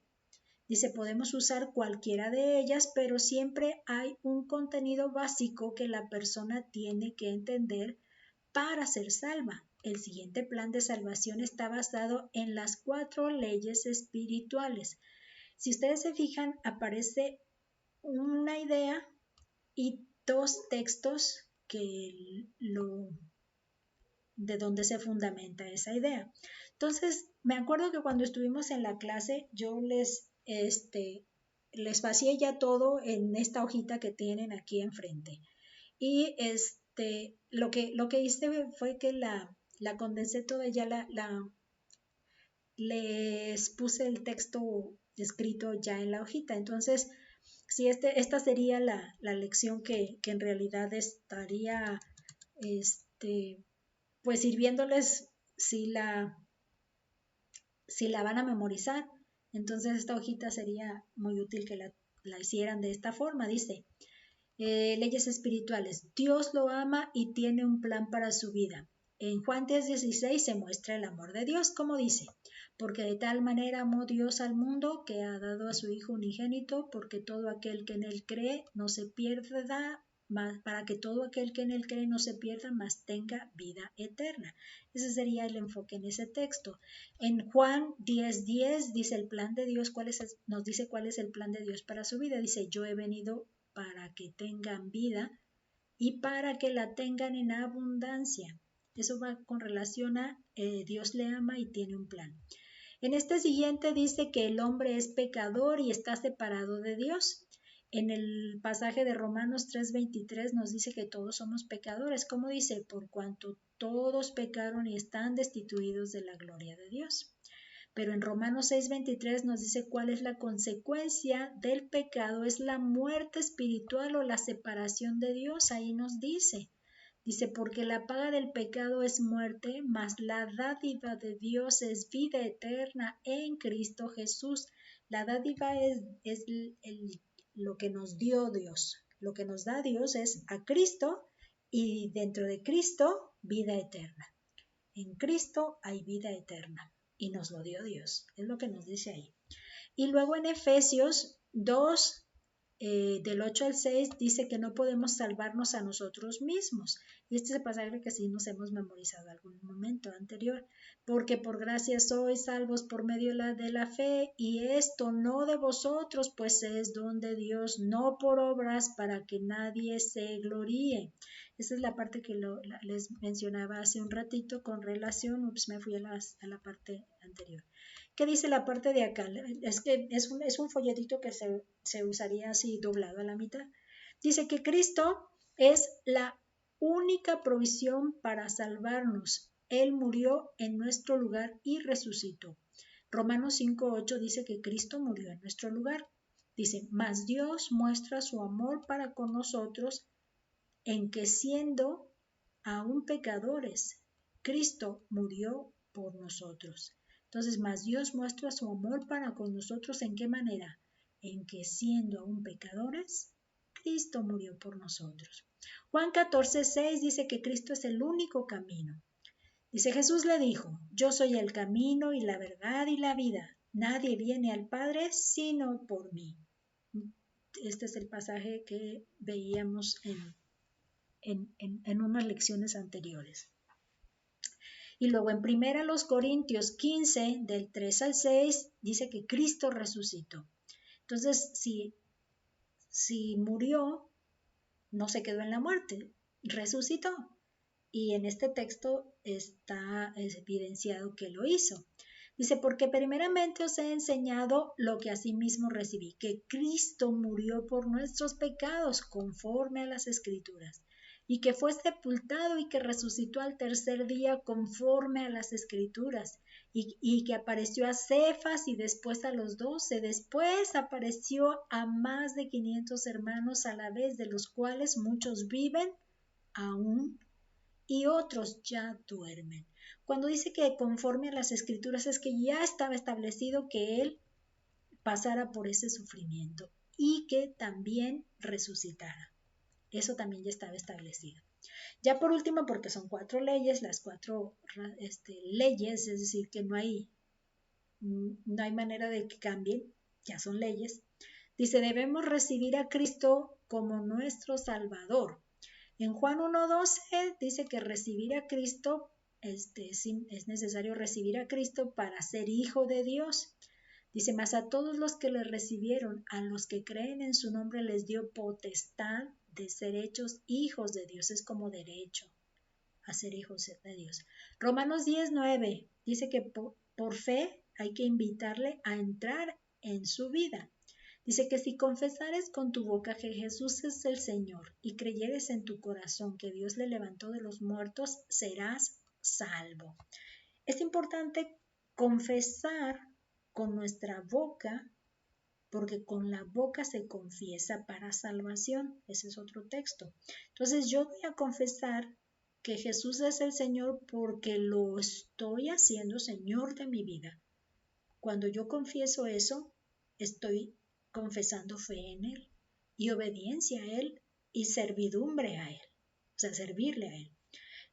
Dice, podemos usar cualquiera de ellas, pero siempre hay un contenido básico que la persona tiene que entender para ser salva. El siguiente plan de salvación está basado en las 4 leyes espirituales. Si ustedes se fijan, aparece una idea y dos textos de donde se fundamenta esa idea. Entonces, me acuerdo que cuando estuvimos en la clase, yo les vacié ya todo en esta hojita que tienen aquí enfrente. Y lo que hice fue que la condensé toda, ya les puse el texto escrito ya en la hojita. Entonces, si esta sería la lección que en realidad estaría pues sirviéndoles si la van a memorizar. Entonces esta hojita sería muy útil que la hicieran de esta forma. Dice, leyes espirituales. Dios lo ama y tiene un plan para su vida. En Juan 10:16 se muestra el amor de Dios, como dice, porque de tal manera amó Dios al mundo que ha dado a su Hijo unigénito, porque todo aquel que en él cree no se pierda, para que todo aquel que en él cree no se pierda, mas tenga vida eterna. Ese sería el enfoque en ese texto. En Juan 10:10 dice el plan de Dios, nos dice cuál es el plan de Dios para su vida. Dice, yo he venido para que tengan vida y para que la tengan en abundancia. Eso va con relación a Dios le ama y tiene un plan. En este siguiente dice que el hombre es pecador y está separado de Dios. En el pasaje de Romanos 3:23 nos dice que todos somos pecadores. ¿Cómo dice? Por cuanto todos pecaron y están destituidos de la gloria de Dios. Pero en Romanos 6:23 nos dice cuál es la consecuencia del pecado, es la muerte espiritual o la separación de Dios. Ahí nos dice, porque la paga del pecado es muerte, mas la dádiva de Dios es vida eterna en Cristo Jesús. La dádiva es lo que nos dio Dios. Lo que nos da Dios es a Cristo y dentro de Cristo vida eterna. En Cristo hay vida eterna y nos lo dio Dios. Es lo que nos dice ahí. Y luego en Efesios 2, del 8 al 6, dice que no podemos salvarnos a nosotros mismos. Y este es el pasaje que sí nos hemos memorizado algún momento anterior. Porque por gracia sois salvos por medio de la fe, y esto no de vosotros, pues es don de Dios, no por obras, para que nadie se gloríe. Esa es la parte que les mencionaba hace un ratito con relación, me fui a la parte anterior. ¿Qué dice la parte de acá? Es que es un folletito que se usaría así doblado a la mitad. Dice que Cristo es la única provisión para salvarnos. Él murió en nuestro lugar y resucitó. Romanos 5:8 dice que Cristo murió en nuestro lugar. Dice, mas Dios muestra su amor para con nosotros en que siendo aún pecadores, Cristo murió por nosotros. Entonces, más Dios muestra su amor para con nosotros, ¿en qué manera? En que siendo aún pecadores, Cristo murió por nosotros. Juan 14:6 dice que Cristo es el único camino. Dice, Jesús le dijo, yo soy el camino y la verdad y la vida. Nadie viene al Padre sino por mí. Este es el pasaje que veíamos en unas lecciones anteriores. Y luego en 1 Corintios 15, del 3 al 6, dice que Cristo resucitó. Entonces, si murió, no se quedó en la muerte, resucitó. Y en este texto está evidenciado que lo hizo. Dice, porque primeramente os he enseñado lo que asimismo recibí, que Cristo murió por nuestros pecados conforme a las Escrituras, y que fue sepultado y que resucitó al tercer día conforme a las Escrituras, y que apareció a Cefas y después a los 12, después apareció a más de 500 hermanos a la vez, de los cuales muchos viven aún y otros ya duermen. Cuando dice que conforme a las Escrituras es que ya estaba establecido que Él pasara por ese sufrimiento y que también resucitara. Eso también ya estaba establecido. Ya por último, porque son 4 leyes, las 4 leyes, es decir, que no hay manera de que cambien, ya son leyes. Dice, debemos recibir a Cristo como nuestro Salvador. En Juan 1:12 dice que recibir a Cristo, es necesario recibir a Cristo para ser hijo de Dios. Dice, mas a todos los que le recibieron, a los que creen en su nombre, les dio potestad de ser hechos hijos de Dios. Es como derecho a ser hijos de Dios. Romanos 10:9 dice que por fe hay que invitarle a entrar en su vida. Dice que si confesares con tu boca que Jesús es el Señor y creyeres en tu corazón que Dios le levantó de los muertos, serás salvo. Es importante confesar con nuestra boca, porque con la boca se confiesa para salvación. Ese es otro texto. Entonces yo voy a confesar que Jesús es el Señor porque lo estoy haciendo Señor de mi vida. Cuando yo confieso eso, estoy confesando fe en Él y obediencia a Él y servidumbre a Él, o sea, servirle a Él.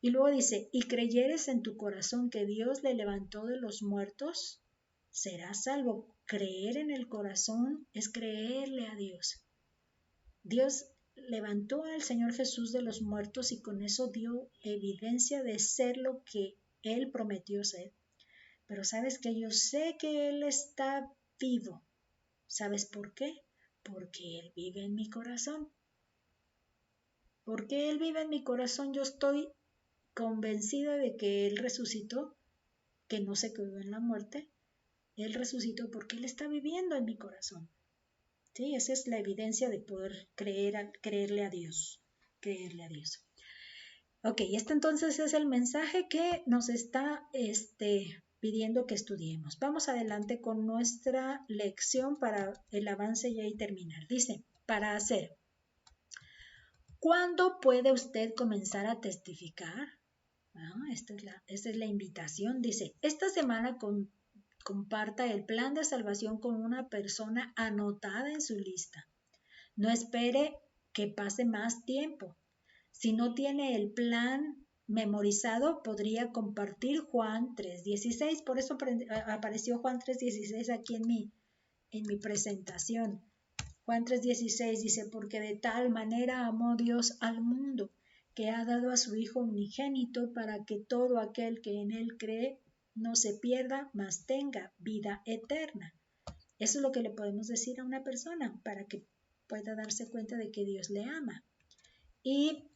Y luego dice, y creyeres en tu corazón que Dios le levantó de los muertos, serás salvo. Creer en el corazón es creerle a Dios. Dios levantó al Señor Jesús de los muertos y con eso dio evidencia de ser lo que Él prometió ser. Pero sabes que yo sé que Él está vivo. ¿Sabes por qué? Porque Él vive en mi corazón. Porque Él vive en mi corazón, yo estoy convencida de que Él resucitó, que no se quedó en la muerte. Él resucitó porque Él está viviendo en mi corazón. ¿Sí? Esa es la evidencia de poder creerle a Dios. Creerle a Dios. Ok, este entonces es el mensaje que nos está pidiendo que estudiemos. Vamos adelante con nuestra lección para el avance y ahí terminar. Dice, para hacer. ¿Cuándo puede usted comenzar a testificar? Esta es la invitación. Dice, esta semana comparta el plan de salvación con una persona anotada en su lista. No espere que pase más tiempo. Si no tiene el plan memorizado, podría compartir Juan 3:16. Por eso apareció Juan 3:16 aquí en mi presentación. Juan 3:16 dice, porque de tal manera amó Dios al mundo, que ha dado a su Hijo unigénito para que todo aquel que en Él cree no se pierda, mas tenga vida eterna. Eso es lo que le podemos decir a una persona para que pueda darse cuenta de que Dios le ama. Y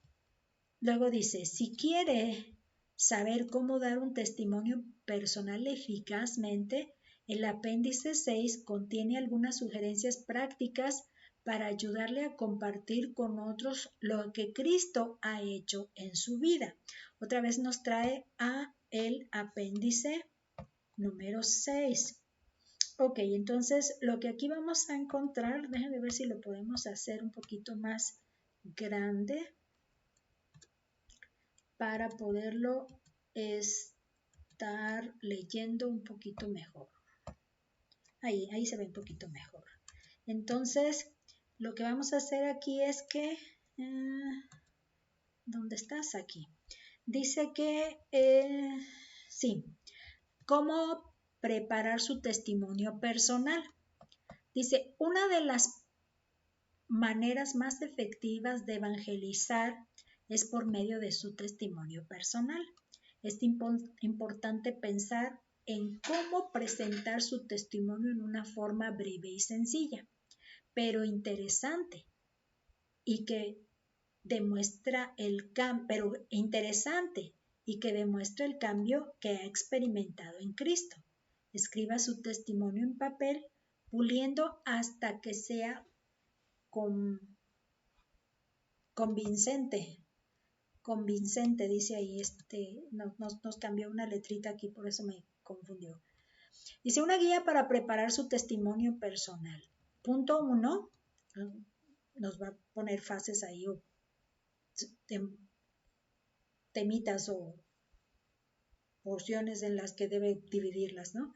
luego dice, si quiere saber cómo dar un testimonio personal eficazmente, el apéndice 6 contiene algunas sugerencias prácticas para ayudarle a compartir con otros lo que Cristo ha hecho en su vida. Otra vez nos trae a el apéndice número 6. Ok, entonces lo que aquí vamos a encontrar, déjenme ver si lo podemos hacer un poquito más grande para poderlo estar leyendo un poquito mejor. Ahí se ve un poquito mejor. Entonces, lo que vamos a hacer aquí es que, ¿dónde estás aquí? Dice que, sí, ¿cómo preparar su testimonio personal? Dice, una de las maneras más efectivas de evangelizar es por medio de su testimonio personal. Es importante pensar en cómo presentar su testimonio en una forma breve y sencilla, pero interesante y que demuestra el cambio que ha experimentado en Cristo. Escriba su testimonio en papel, puliendo hasta que sea convincente, dice ahí, nos cambió una letrita aquí, por eso me confundió. Dice, una guía para preparar su testimonio personal. Punto 1, nos va a poner fases ahí, o temitas o porciones en las que debe dividirlas, ¿no?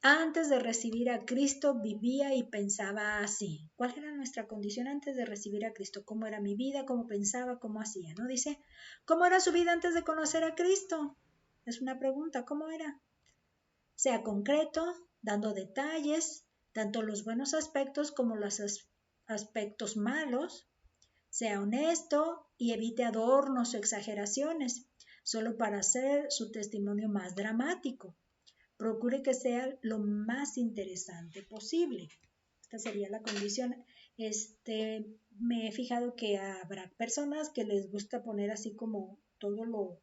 Antes de recibir a Cristo vivía y pensaba así. ¿Cuál era nuestra condición antes de recibir a Cristo? ¿Cómo era mi vida? ¿Cómo pensaba? ¿Cómo hacía? ¿No? Dice, ¿cómo era su vida antes de conocer a Cristo? Es una pregunta, ¿cómo era? Sea concreto, dando detalles, tanto los buenos aspectos como los aspectos malos. Sea honesto y evite adornos o exageraciones, solo para hacer su testimonio más dramático. procure que sea lo más interesante posible. Esta sería la condición. Me he fijado que habrá personas que les gusta poner así como todo lo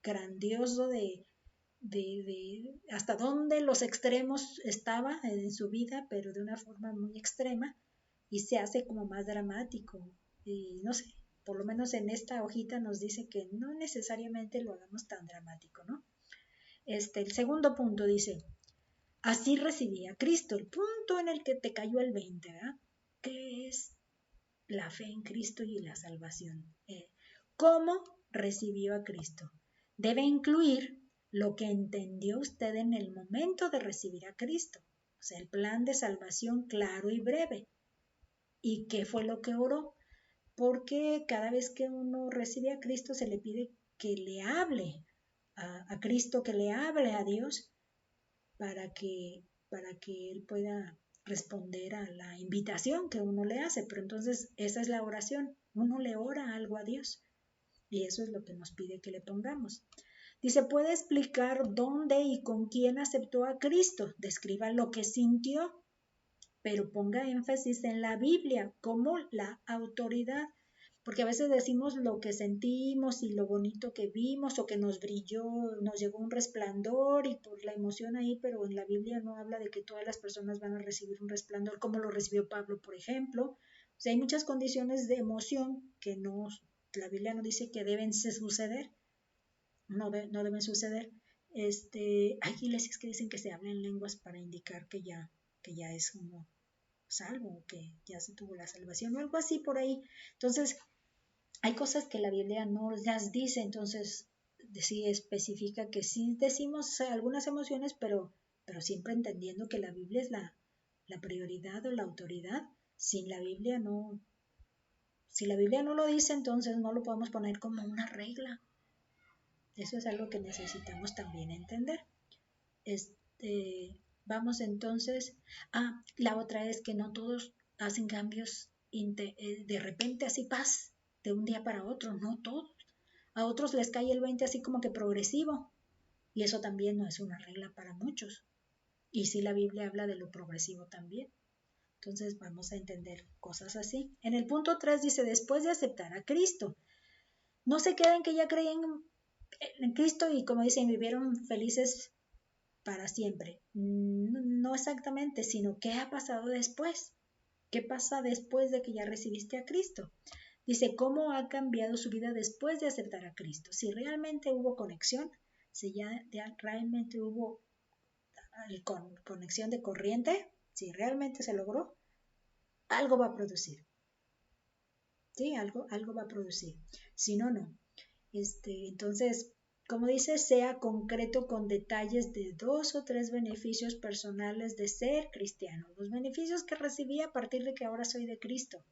grandioso de hasta dónde los extremos estaba en su vida, pero de una forma muy extrema, y se hace como más dramático. Y no sé, por lo menos en esta hojita nos dice que no necesariamente lo hagamos tan dramático, ¿no? El segundo punto dice, así recibí a Cristo, el punto en el que te cayó el 20, ¿verdad? ¿Qué es la fe en Cristo y la salvación? ¿Cómo recibió a Cristo? Debe incluir lo que entendió usted en el momento de recibir a Cristo, o sea, el plan de salvación claro y breve. ¿Y qué fue lo que oró? Porque cada vez que uno recibe a Cristo se le pide que le hable a Cristo, que le hable a Dios para que Él pueda responder a la invitación que uno le hace. Pero entonces esa es la oración, uno le ora algo a Dios y eso es lo que nos pide que le pongamos. Dice, puede explicar dónde y con quién aceptó a Cristo, describa lo que sintió, pero ponga énfasis en la Biblia como la autoridad, porque a veces decimos lo que sentimos y lo bonito que vimos o que nos brilló, nos llegó un resplandor y por la emoción ahí, pero en la Biblia no habla de que todas las personas van a recibir un resplandor como lo recibió Pablo, por ejemplo. O sea, hay muchas condiciones de emoción que la Biblia no dice que deben suceder, no deben suceder. Hay iglesias que dicen que se habla en lenguas para indicar que ya es uno salvo, que ya se tuvo la salvación o algo así por ahí. Entonces, hay cosas que la Biblia no las dice, entonces sí especifica que sí decimos algunas emociones, pero siempre entendiendo que la Biblia es la prioridad o la autoridad. Si la Biblia no lo dice, entonces no lo podemos poner como una regla. Eso es algo que necesitamos también entender. Vamos entonces. La otra es que no todos hacen cambios de repente así paz, de un día para otro, no todos. A otros les cae el 20 así como que progresivo, y eso también no es una regla para muchos. Y sí, la Biblia habla de lo progresivo también. Entonces vamos a entender cosas así. En el punto 3 dice, después de aceptar a Cristo, no se queden que ya creen en Cristo y como dicen, vivieron felices para siempre. No exactamente, sino qué ha pasado después. ¿Qué pasa después de que ya recibiste a Cristo? Dice, ¿cómo ha cambiado su vida después de aceptar a Cristo? Si realmente hubo conexión, si ya realmente hubo conexión de corriente, si realmente se logró, algo va a producir. ¿Sí? Algo va a producir. Si no, no. Entonces, como dice, sea concreto con detalles de 2 o 3 beneficios personales de ser cristiano. Los beneficios que recibí a partir de que ahora soy de Cristo.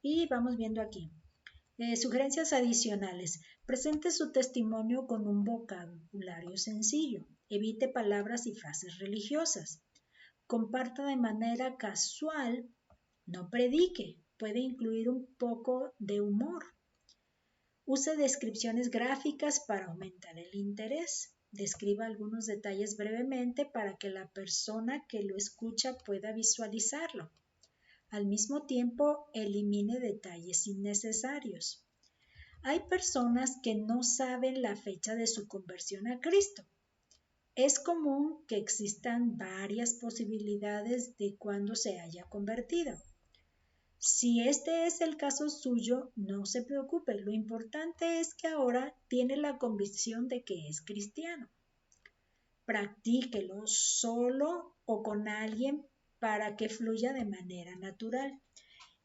Y vamos viendo aquí. Sugerencias adicionales. Presente su testimonio con un vocabulario sencillo. Evite palabras y frases religiosas. Comparta de manera casual. No predique. Puede incluir un poco de humor. Use descripciones gráficas para aumentar el interés. Describa algunos detalles brevemente para que la persona que lo escucha pueda visualizarlo. Al mismo tiempo, elimine detalles innecesarios. Hay personas que no saben la fecha de su conversión a Cristo. Es común que existan varias posibilidades de cuándo se haya convertido. Si este es el caso suyo, no se preocupe. Lo importante es que ahora tiene la convicción de que es cristiano. Practíquelo solo o con alguien para que fluya de manera natural.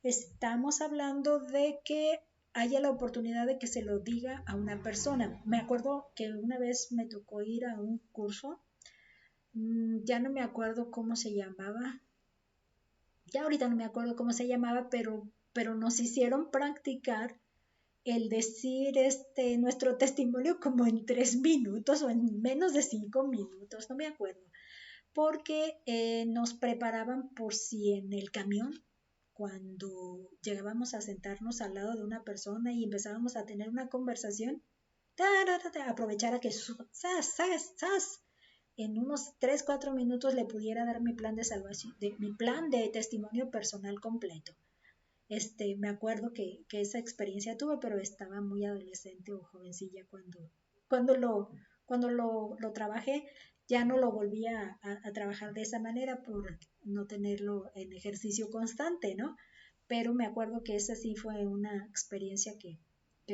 Estamos hablando de que haya la oportunidad de que se lo diga a una persona. Me acuerdo que una vez me tocó ir a un curso, ya no me acuerdo cómo se llamaba, ya ahorita no me acuerdo cómo se llamaba, pero nos hicieron practicar el decir nuestro testimonio como en 3 minutos o en menos de 5 minutos, no me acuerdo, porque nos preparaban por si en el camión, cuando llegábamos a sentarnos al lado de una persona y empezábamos a tener una conversación, aprovechar a que en unos 3, 4 minutos le pudiera dar mi plan de salvación, mi plan de testimonio personal completo. Me acuerdo que esa experiencia tuve, pero estaba muy adolescente o jovencilla cuando lo trabajé. Ya no lo volví a trabajar de esa manera por no tenerlo en ejercicio constante, ¿no? Pero me acuerdo que esa sí fue una experiencia que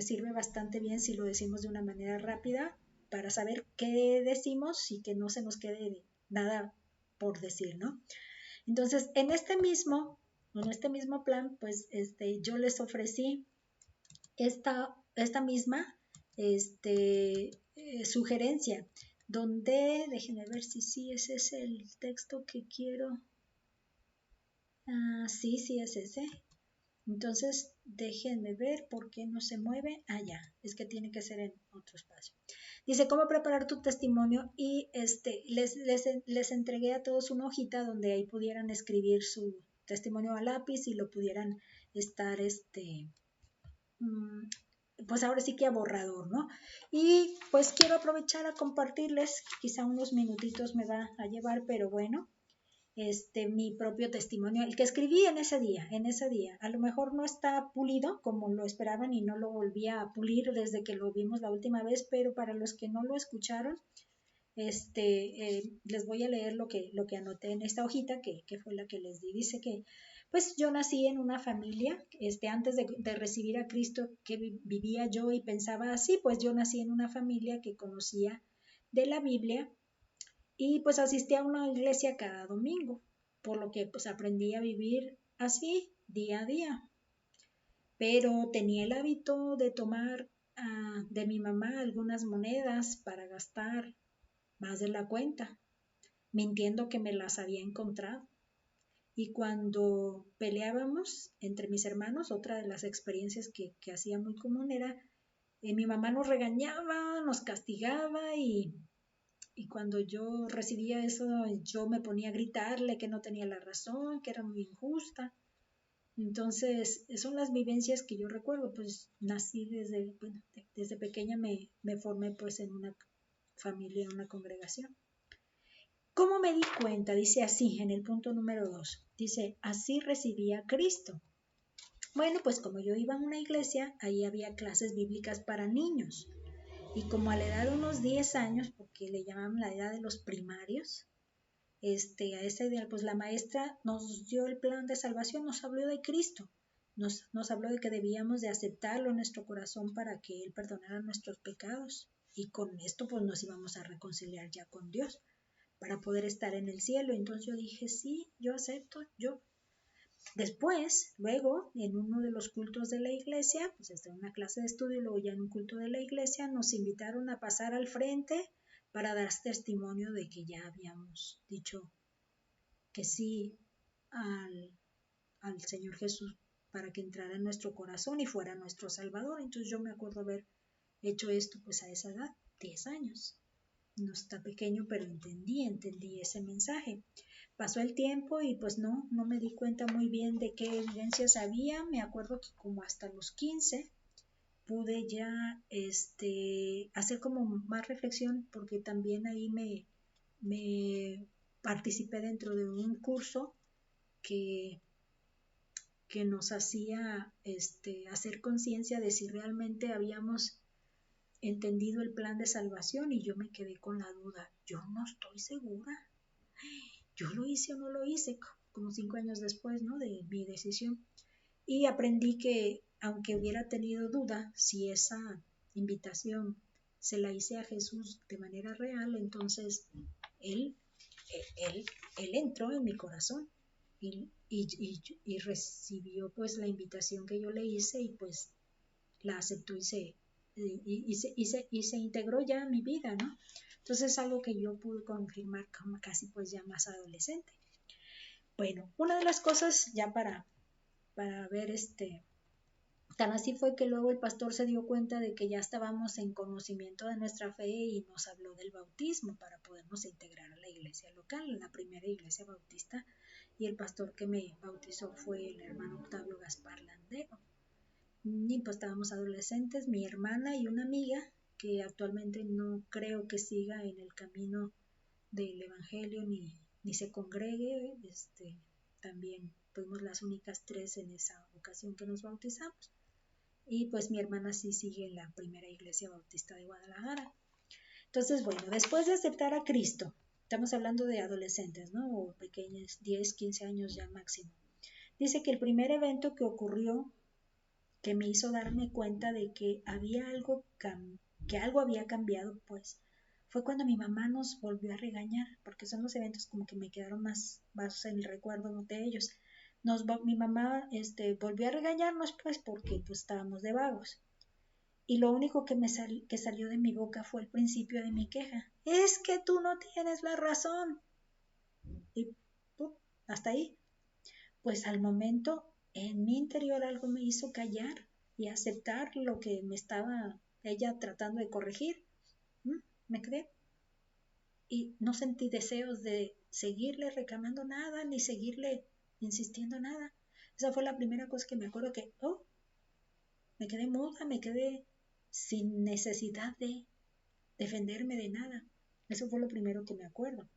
sirve bastante bien si lo decimos de una manera rápida para saber qué decimos y que no se nos quede nada por decir, ¿no? Entonces, en este mismo plan, pues yo les ofrecí esta misma sugerencia, donde, déjenme ver si sí, ese es el texto que quiero. Sí, sí es ese. Entonces, déjenme ver por qué no se mueve. Ya, es que tiene que ser en otro espacio. Dice, ¿cómo preparar tu testimonio? Y les entregué a todos una hojita donde ahí pudieran escribir su testimonio a lápiz y lo pudieran estar, pues ahora sí que a borrador, ¿no? Y pues quiero aprovechar a compartirles, quizá unos minutitos me va a llevar, pero bueno, mi propio testimonio, el que escribí en ese día. A lo mejor no está pulido como lo esperaban y no lo volví a pulir desde que lo vimos la última vez, pero para los que no lo escucharon, les voy a leer lo que anoté en esta hojita que fue la que les di. Dice que pues yo nací en una familia, antes de recibir a Cristo, que vivía yo y pensaba así, pues yo nací en una familia que conocía de la Biblia y pues asistía a una iglesia cada domingo, por lo que pues aprendí a vivir así día a día. Pero tenía el hábito de tomar de mi mamá algunas monedas para gastar más de la cuenta, mintiendo que me las había encontrado. Y cuando peleábamos entre mis hermanos, otra de las experiencias que hacía muy común era, mi mamá nos regañaba, nos castigaba y cuando yo recibía eso, yo me ponía a gritarle que no tenía la razón, que era muy injusta. Entonces, son las vivencias que yo recuerdo, pues nací desde pequeña me formé pues en una familia, en una congregación. ¿Cómo me di cuenta? Dice así, en el punto número 2. Dice, así recibí a Cristo. Bueno, pues como yo iba a una iglesia, ahí había clases bíblicas para niños. Y como a la edad de unos 10 años, porque le llamaban la edad de los primarios, a esa edad, pues la maestra nos dio el plan de salvación, nos habló de Cristo. Nos habló de que debíamos de aceptarlo en nuestro corazón para que Él perdonara nuestros pecados. Y con esto pues nos íbamos a reconciliar ya con Dios para poder estar en el cielo. Entonces yo dije, sí, yo acepto, yo. Después, luego, en uno de los cultos de la iglesia, pues en una clase de estudio y luego ya en un culto de la iglesia, nos invitaron a pasar al frente para dar testimonio de que ya habíamos dicho que sí al Señor Jesús para que entrara en nuestro corazón y fuera nuestro Salvador. Entonces yo me acuerdo haber hecho esto pues a esa edad, 10 años. No está pequeño, pero entendí ese mensaje. Pasó el tiempo y pues no me di cuenta muy bien de qué evidencias había. Me acuerdo que como hasta los 15 pude ya hacer como más reflexión porque también ahí me participé dentro de un curso que nos hacía hacer conciencia de si realmente habíamos entendido el plan de salvación y yo me quedé con la duda. Yo no estoy segura. ¿Yo lo hice o no lo hice? Como 5 años después, ¿no? De mi decisión. Y aprendí que aunque hubiera tenido duda si esa invitación se la hice a Jesús de manera real, entonces Él entró en mi corazón y recibió pues la invitación que yo le hice y pues la aceptó y se integró ya en mi vida, ¿no? Entonces es algo que yo pude confirmar como casi pues ya más adolescente. Bueno, una de las cosas ya para ver tan así fue que luego el pastor se dio cuenta de que ya estábamos en conocimiento de nuestra fe y nos habló del bautismo para podernos integrar a la iglesia local, la primera iglesia bautista, y el pastor que me bautizó fue el hermano Octavio Gaspar Landero. Y pues estábamos adolescentes, mi hermana y una amiga que actualmente no creo que siga en el camino del Evangelio ni se congregue. También fuimos las únicas 3 en esa ocasión que nos bautizamos. Y pues mi hermana sí sigue en la primera iglesia bautista de Guadalajara. Entonces, bueno, después de aceptar a Cristo, estamos hablando de adolescentes, ¿no? O pequeños, 10, 15 años ya máximo. Dice que el primer evento que ocurrió, que me hizo darme cuenta de que había algo, que algo había cambiado, pues, fue cuando mi mamá nos volvió a regañar, porque son los eventos como que me quedaron más en el recuerdo de ellos. Mi mamá volvió a regañarnos, pues, porque pues estábamos de vagos. Y lo único que salió de mi boca fue el principio de mi queja. Es que tú no tienes la razón. Y hasta ahí. Pues al momento, en mi interior algo me hizo callar y aceptar lo que me estaba ella tratando de corregir. Me quedé. Y no sentí deseos de seguirle reclamando nada, ni seguirle insistiendo nada. Esa fue la primera cosa que me acuerdo que, me quedé muda, me quedé sin necesidad de defenderme de nada. Eso fue lo primero que me acuerdo.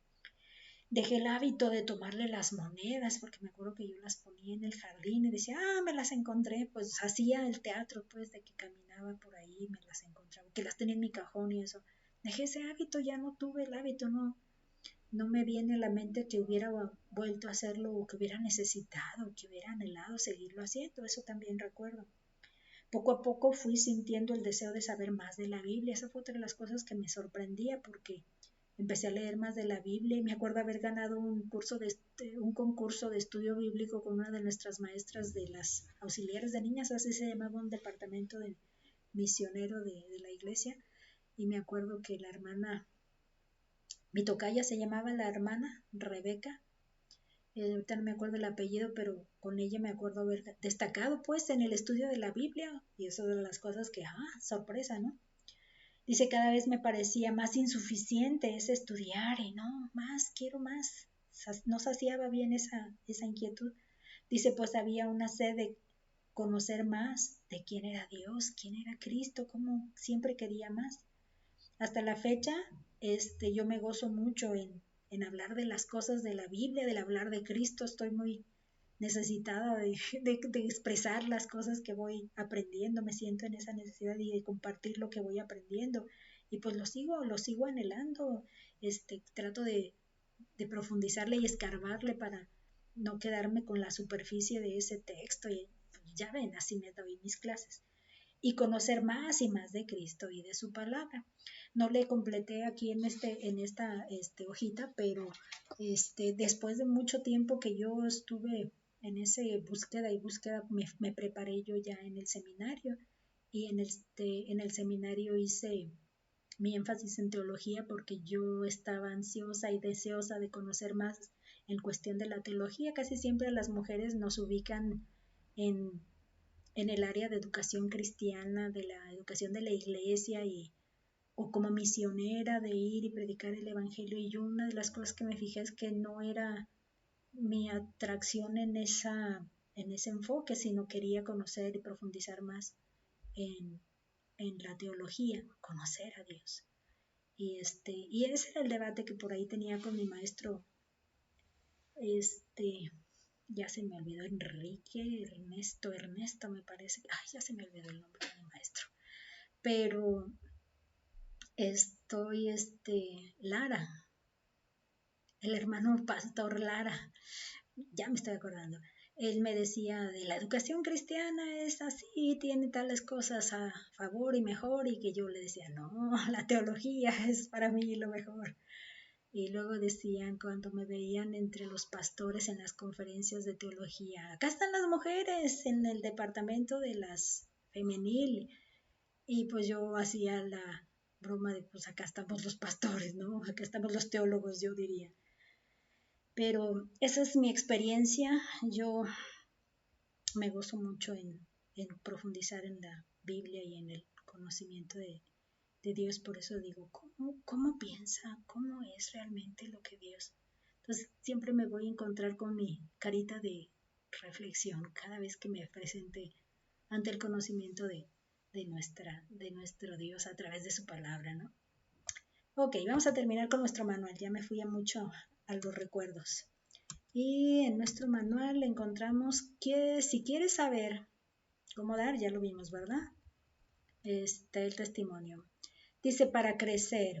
Dejé el hábito de tomarle las monedas, porque me acuerdo que yo las ponía en el jardín y decía, me las encontré, pues hacía el teatro, pues de que caminaba por ahí, me las encontraba, que las tenía en mi cajón y eso. Dejé ese hábito, ya no tuve el hábito, no me viene a la mente que hubiera vuelto a hacerlo o que hubiera necesitado, que hubiera anhelado seguirlo haciendo, eso también recuerdo. Poco a poco fui sintiendo el deseo de saber más de la Biblia. Esa fue otra de las cosas que me sorprendía porque empecé a leer más de la Biblia y me acuerdo haber ganado un concurso de estudio bíblico con una de nuestras maestras de las auxiliares de niñas, así se llamaba un departamento de misionero de la iglesia. Y me acuerdo que la hermana, mi tocaya se llamaba la hermana Rebeca, ahorita no me acuerdo el apellido, pero con ella me acuerdo haber destacado pues en el estudio de la Biblia, y eso de las cosas que, sorpresa, ¿no? Dice, cada vez me parecía más insuficiente ese estudiar y no, más, quiero más. No saciaba bien esa inquietud. Dice, pues había una sed de conocer más de quién era Dios, quién era Cristo, como siempre quería más. Hasta la fecha, yo me gozo mucho en hablar de las cosas de la Biblia, del hablar de Cristo. Estoy muy necesitada de expresar las cosas que voy aprendiendo. Me siento en esa necesidad de compartir lo que voy aprendiendo. Y pues lo sigo anhelando. Trato de profundizarle y escarbarle para no quedarme con la superficie de ese texto. Y pues, ya ven, así me doy mis clases. Y conocer más y más de Cristo y de su palabra. No le completé aquí en esta hojita, pero después de mucho tiempo que yo estuve en ese búsqueda me preparé yo ya en el seminario y en el seminario hice mi énfasis en teología porque yo estaba ansiosa y deseosa de conocer más en cuestión de la teología. Casi siempre las mujeres nos ubican en el área de educación cristiana, de la educación de la iglesia o como misionera de ir y predicar el evangelio. Y yo una de las cosas que me fijé es que no era mi atracción en ese enfoque, sino quería conocer y profundizar más en la teología, conocer a Dios. Y ese era el debate que por ahí tenía con mi maestro, ya se me olvidó, Ernesto me parece, ya se me olvidó el nombre de mi maestro, pero Lara, el hermano pastor Lara, ya me estoy acordando, él me decía de la educación cristiana es así, tiene tales cosas a favor y mejor, y que yo le decía, no, la teología es para mí lo mejor. Y luego decían cuando me veían entre los pastores en las conferencias de teología, acá están las mujeres en el departamento de las femenil. Y pues yo hacía la broma de pues acá estamos los pastores, ¿no? Acá estamos los teólogos, yo diría. Pero esa es mi experiencia. Yo me gozo mucho en profundizar en la Biblia y en el conocimiento de Dios, por eso digo, ¿cómo piensa? ¿Cómo es realmente lo que Dios? Entonces siempre me voy a encontrar con mi carita de reflexión cada vez que me presente ante el conocimiento de nuestro Dios a través de su palabra, ¿no? Ok, vamos a terminar con nuestro manual. Ya me fui mucho a los recuerdos. Y en nuestro manual encontramos que si quieres saber cómo dar, ya lo vimos, ¿verdad? El testimonio. Dice, para crecer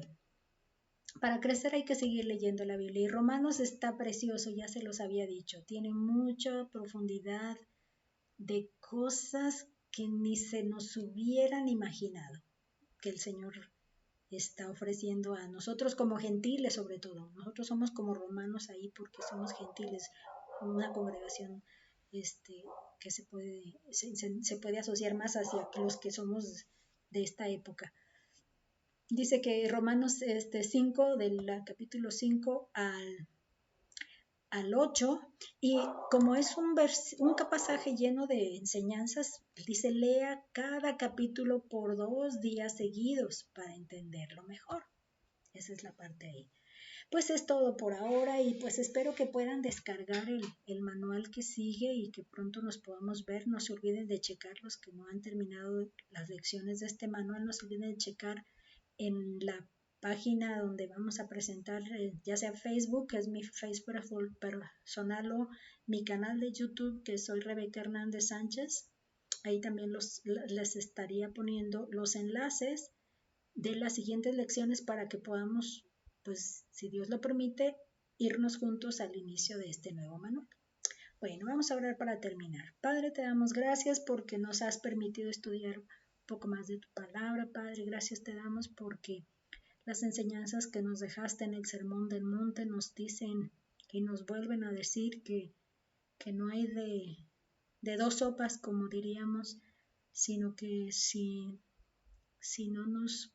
hay que seguir leyendo la Biblia. Y Romanos está precioso, ya se los había dicho. Tiene mucha profundidad de cosas que ni se nos hubieran imaginado que el Señor está ofreciendo a nosotros como gentiles, sobre todo. Nosotros somos como romanos ahí porque somos gentiles, una congregación que se puede asociar más hacia los que somos de esta época. Dice que Romanos 5, del capítulo 5 al 8, y como es un pasaje lleno de enseñanzas, dice, lea cada capítulo por 2 días seguidos para entenderlo mejor. Esa es la parte ahí. Pues es todo por ahora y pues espero que puedan descargar el manual que sigue y que pronto nos podamos ver. No se olviden de checar los que no han terminado las lecciones de este manual, no se olviden de checar en la página donde vamos a presentar, ya sea Facebook, que es mi Facebook personal, o mi canal de YouTube, que soy Rebeca Hernández Sánchez. Ahí también les estaría poniendo los enlaces de las siguientes lecciones para que podamos, pues, si Dios lo permite, irnos juntos al inicio de este nuevo manual. Bueno, vamos a orar para terminar. Padre, te damos gracias porque nos has permitido estudiar un poco más de tu palabra. Padre, gracias te damos porque las enseñanzas que nos dejaste en el Sermón del Monte nos dicen y nos vuelven a decir que no hay de dos sopas, como diríamos, sino que si no nos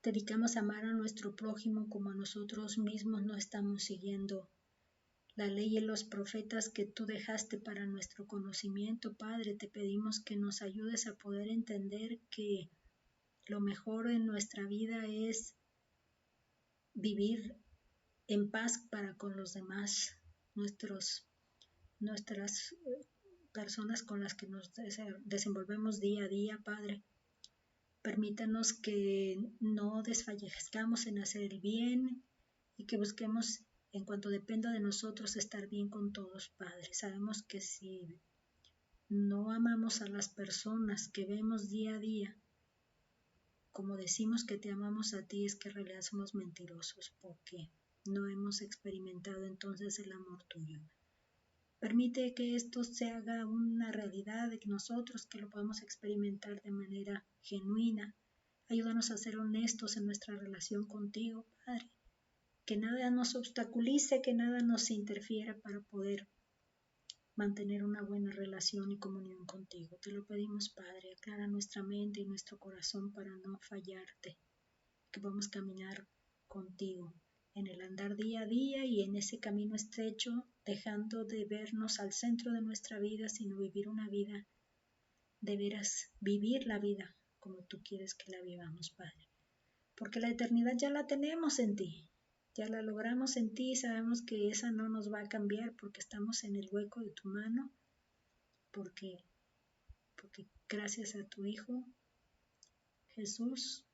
dedicamos a amar a nuestro prójimo como a nosotros mismos, no estamos siguiendo la ley y los profetas que tú dejaste para nuestro conocimiento. Padre, te pedimos que nos ayudes a poder entender que lo mejor en nuestra vida es vivir en paz para con los demás, nuestras personas con las que nos desenvolvemos día a día, Padre. Permítanos que no desfallezcamos en hacer el bien y que busquemos, en cuanto dependa de nosotros, estar bien con todos, Padre. Sabemos que si no amamos a las personas que vemos día a día, como decimos que te amamos a ti, es que en realidad somos mentirosos porque no hemos experimentado entonces el amor tuyo. Permite que esto se haga una realidad de nosotros, que lo podamos experimentar de manera genuina. Ayúdanos a ser honestos en nuestra relación contigo, Padre. Que nada nos obstaculice, que nada nos interfiera para poder mantener una buena relación y comunión contigo. Te lo pedimos, Padre. Aclara nuestra mente y nuestro corazón para no fallarte. Que podamos caminar contigo en el andar día a día y en ese camino estrecho, dejando de vernos al centro de nuestra vida, sino vivir una vida, de veras, vivir la vida como tú quieres que la vivamos, Padre. Porque la eternidad ya la tenemos en ti, ya la logramos en ti y sabemos que esa no nos va a cambiar porque estamos en el hueco de tu mano, porque gracias a tu Hijo, Jesús,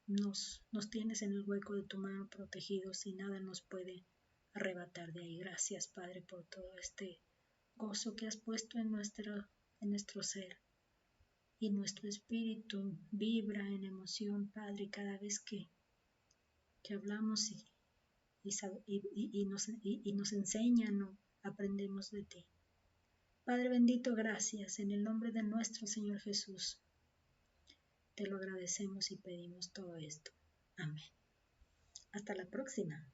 nos tienes en el hueco de tu mano protegidos y nada nos puede arrebatar de ahí. Gracias, Padre, por todo este gozo que has puesto en nuestro ser, y nuestro espíritu vibra en emoción, Padre, cada vez que hablamos y nos enseñan o aprendemos de ti. Padre bendito, gracias, en el nombre de nuestro Señor Jesús. Te lo agradecemos y pedimos todo esto. Amén. Hasta la próxima.